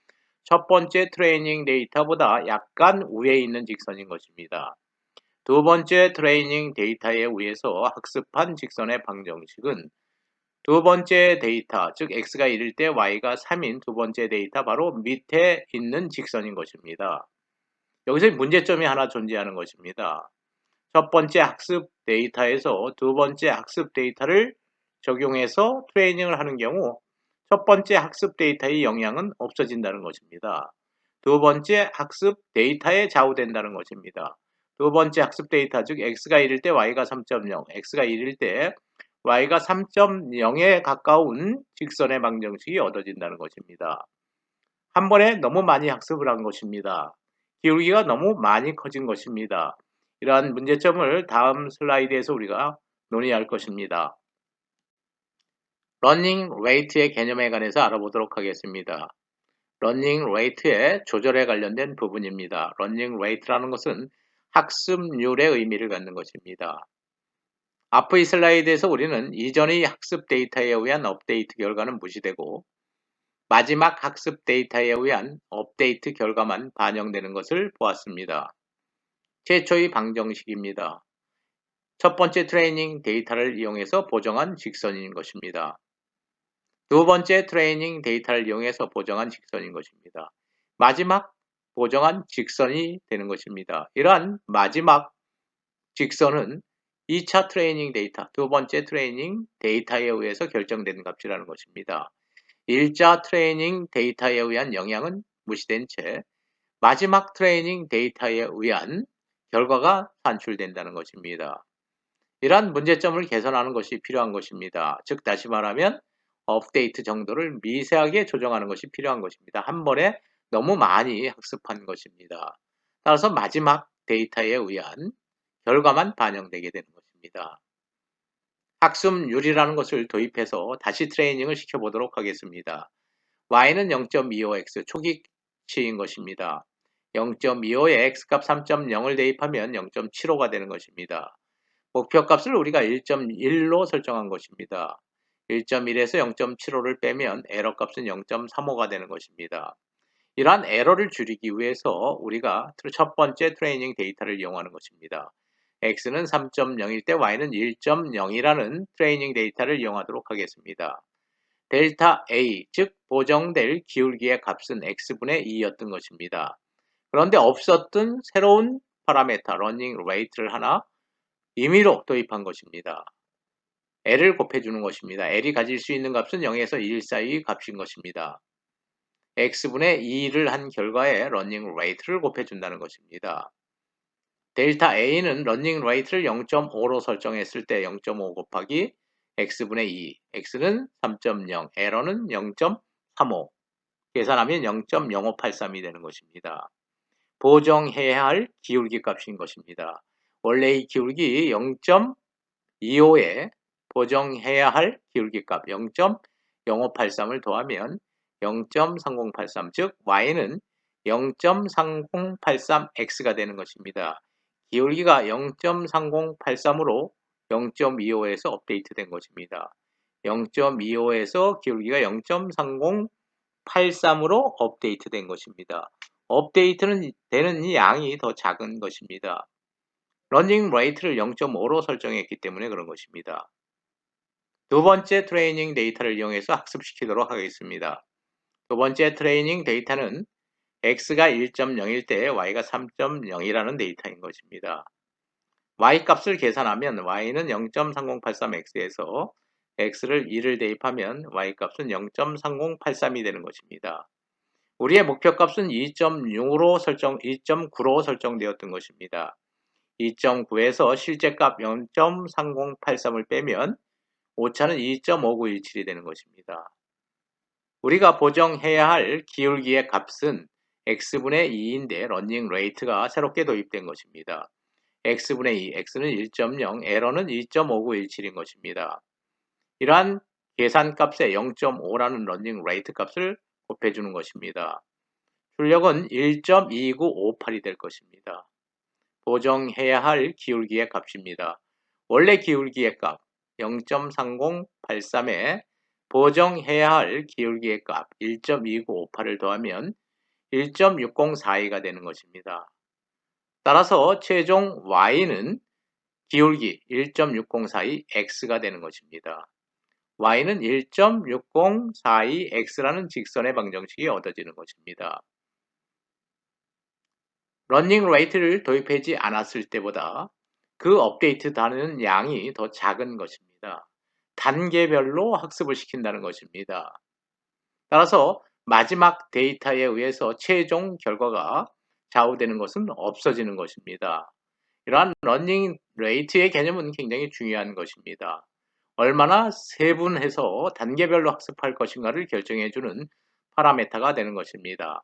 첫 번째 트레이닝 데이터보다 약간 위에 있는 직선인 것입니다. 두 번째 트레이닝 데이터에 의해서 학습한 직선의 방정식은 두 번째 데이터, 즉 x가 1일 때 y가 3인 두 번째 데이터 바로 밑에 있는 직선인 것입니다. 여기서 문제점이 하나 존재하는 것입니다. 첫 번째 학습 데이터에서 두 번째 학습 데이터를 적용해서 트레이닝을 하는 경우 첫 번째 학습 데이터의 영향은 없어진다는 것입니다. 두 번째 학습 데이터에 좌우된다는 것입니다. 두 번째 학습 데이터, 즉 x가 1일 때 y가 3.0, x가 1일 때 y가 3.0에 가까운 직선의 방정식이 얻어진다는 것입니다. 한 번에 너무 많이 학습을 한 것입니다. 기울기가 너무 많이 커진 것입니다. 이러한 문제점을 다음 슬라이드에서 우리가 논의할 것입니다. 러닝 레이트의 개념에 관해서 알아보도록 하겠습니다. 러닝 레이트의 조절에 관련된 부분입니다. 러닝 레이트라는 것은 학습률의 의미를 갖는 것입니다. 앞의 슬라이드에서 우리는 이전의 학습 데이터에 의한 업데이트 결과는 무시되고 마지막 학습 데이터에 의한 업데이트 결과만 반영되는 것을 보았습니다. 최초의 방정식입니다. 첫 번째 트레이닝 데이터를 이용해서 보정한 직선인 것입니다. 두 번째 트레이닝 데이터를 이용해서 보정한 직선인 것입니다. 마지막 보정한 직선이 되는 것입니다. 이러한 마지막 직선은 2차 트레이닝 데이터, 두 번째 트레이닝 데이터에 의해서 결정되는 값이라는 것입니다. 1차 트레이닝 데이터에 의한 영향은 무시된 채 마지막 트레이닝 데이터에 의한 결과가 산출된다는 것입니다. 이러한 문제점을 개선하는 것이 필요한 것입니다. 즉 다시 말하면 업데이트 정도를 미세하게 조정하는 것이 필요한 것입니다. 한 번에 너무 많이 학습한 것입니다. 따라서 마지막 데이터에 의한 결과만 반영되게 되는 것입니다. 학습률이라는 것을 도입해서 다시 트레이닝을 시켜보도록 하겠습니다. y는 0.25x 초기치인 것입니다. 0.25에 x값 3.0을 대입하면 0.75가 되는 것입니다. 목표값을 우리가 1.1로 설정한 것입니다. 1.1에서 0.75를 빼면 에러값은 0.35가 되는 것입니다. 이러한 에러를 줄이기 위해서 우리가 첫 번째 트레이닝 데이터를 이용하는 것입니다. x는 3.0일 때 y는 1.0이라는 트레이닝 데이터를 이용하도록 하겠습니다. 델타 A, 즉 보정될 기울기의 값은 x분의 2였던 것입니다. 그런데 없었던 새로운 파라메터 러닝 레이트를 하나 임의로 도입한 것입니다. L을 곱해주는 것입니다. L이 가질 수 있는 값은 0에서 1 사이의 값인 것입니다. x분의 2를 한 결과에 러닝 레이트를 곱해준다는 것입니다. 델타 A는 러닝 레이트를 0.5로 설정했을 때 0.5 곱하기 x분의 2, x는 3.0, 에러는 0.35, 계산하면 0.0583이 되는 것입니다. 보정해야 할 기울기 값인 것입니다. 원래 이 기울기 0.25에 보정해야 할 기울기 값 0.0583을 더하면 0.3083, 즉 y는 0.3083x가 되는 것입니다. 기울기가 0.3083으로 0.25에서 업데이트된 것입니다. 0.25에서 기울기가 0.3083으로 업데이트된 것입니다. 업데이트는 되는 양이 더 작은 것입니다. 러닝 레이트를 0.5로 설정했기 때문에 그런 것입니다. 두 번째 트레이닝 데이터를 이용해서 학습시키도록 하겠습니다. 두 번째 트레이닝 데이터는 x가 1.0일 때 y가 3.0이라는 데이터인 것입니다. y값을 계산하면 y는 0.3083x에서 x를 2를 대입하면 y값은 0.3083이 되는 것입니다. 우리의 목표값은 2.9로 설정되었던 것입니다. 2.9에서 실제값 0.3083을 빼면 오차는 2.5917이 되는 것입니다. 우리가 보정해야 할 기울기의 값은 x분의 2인데 러닝 레이트가 새롭게 도입된 것입니다. x분의 2, x는 1.0, 에러는 2.5917인 것입니다. 이러한 계산값에 0.5라는 러닝 레이트 값을 곱해주는 것입니다. 출력은 1.2958이 될 것입니다. 보정해야 할 기울기의 값입니다. 원래 기울기의 값 0.3083에 보정해야 할 기울기의 값 1.2958을 더하면 1.6042가 되는 것입니다. 따라서 최종 y는 기울기 1.6042x가 되는 것입니다. y는 1.6042x라는 직선의 방정식이 얻어지는 것입니다. 러닝 레이트를 도입하지 않았을 때보다 그 업데이트되는 양이 더 작은 것입니다. 단계별로 학습을 시킨다는 것입니다. 따라서 마지막 데이터에 의해서 최종 결과가 좌우되는 것은 없어지는 것입니다. 이러한 러닝 레이트의 개념은 굉장히 중요한 것입니다. 얼마나 세분해서 단계별로 학습할 것인가를 결정해주는 파라메타가 되는 것입니다.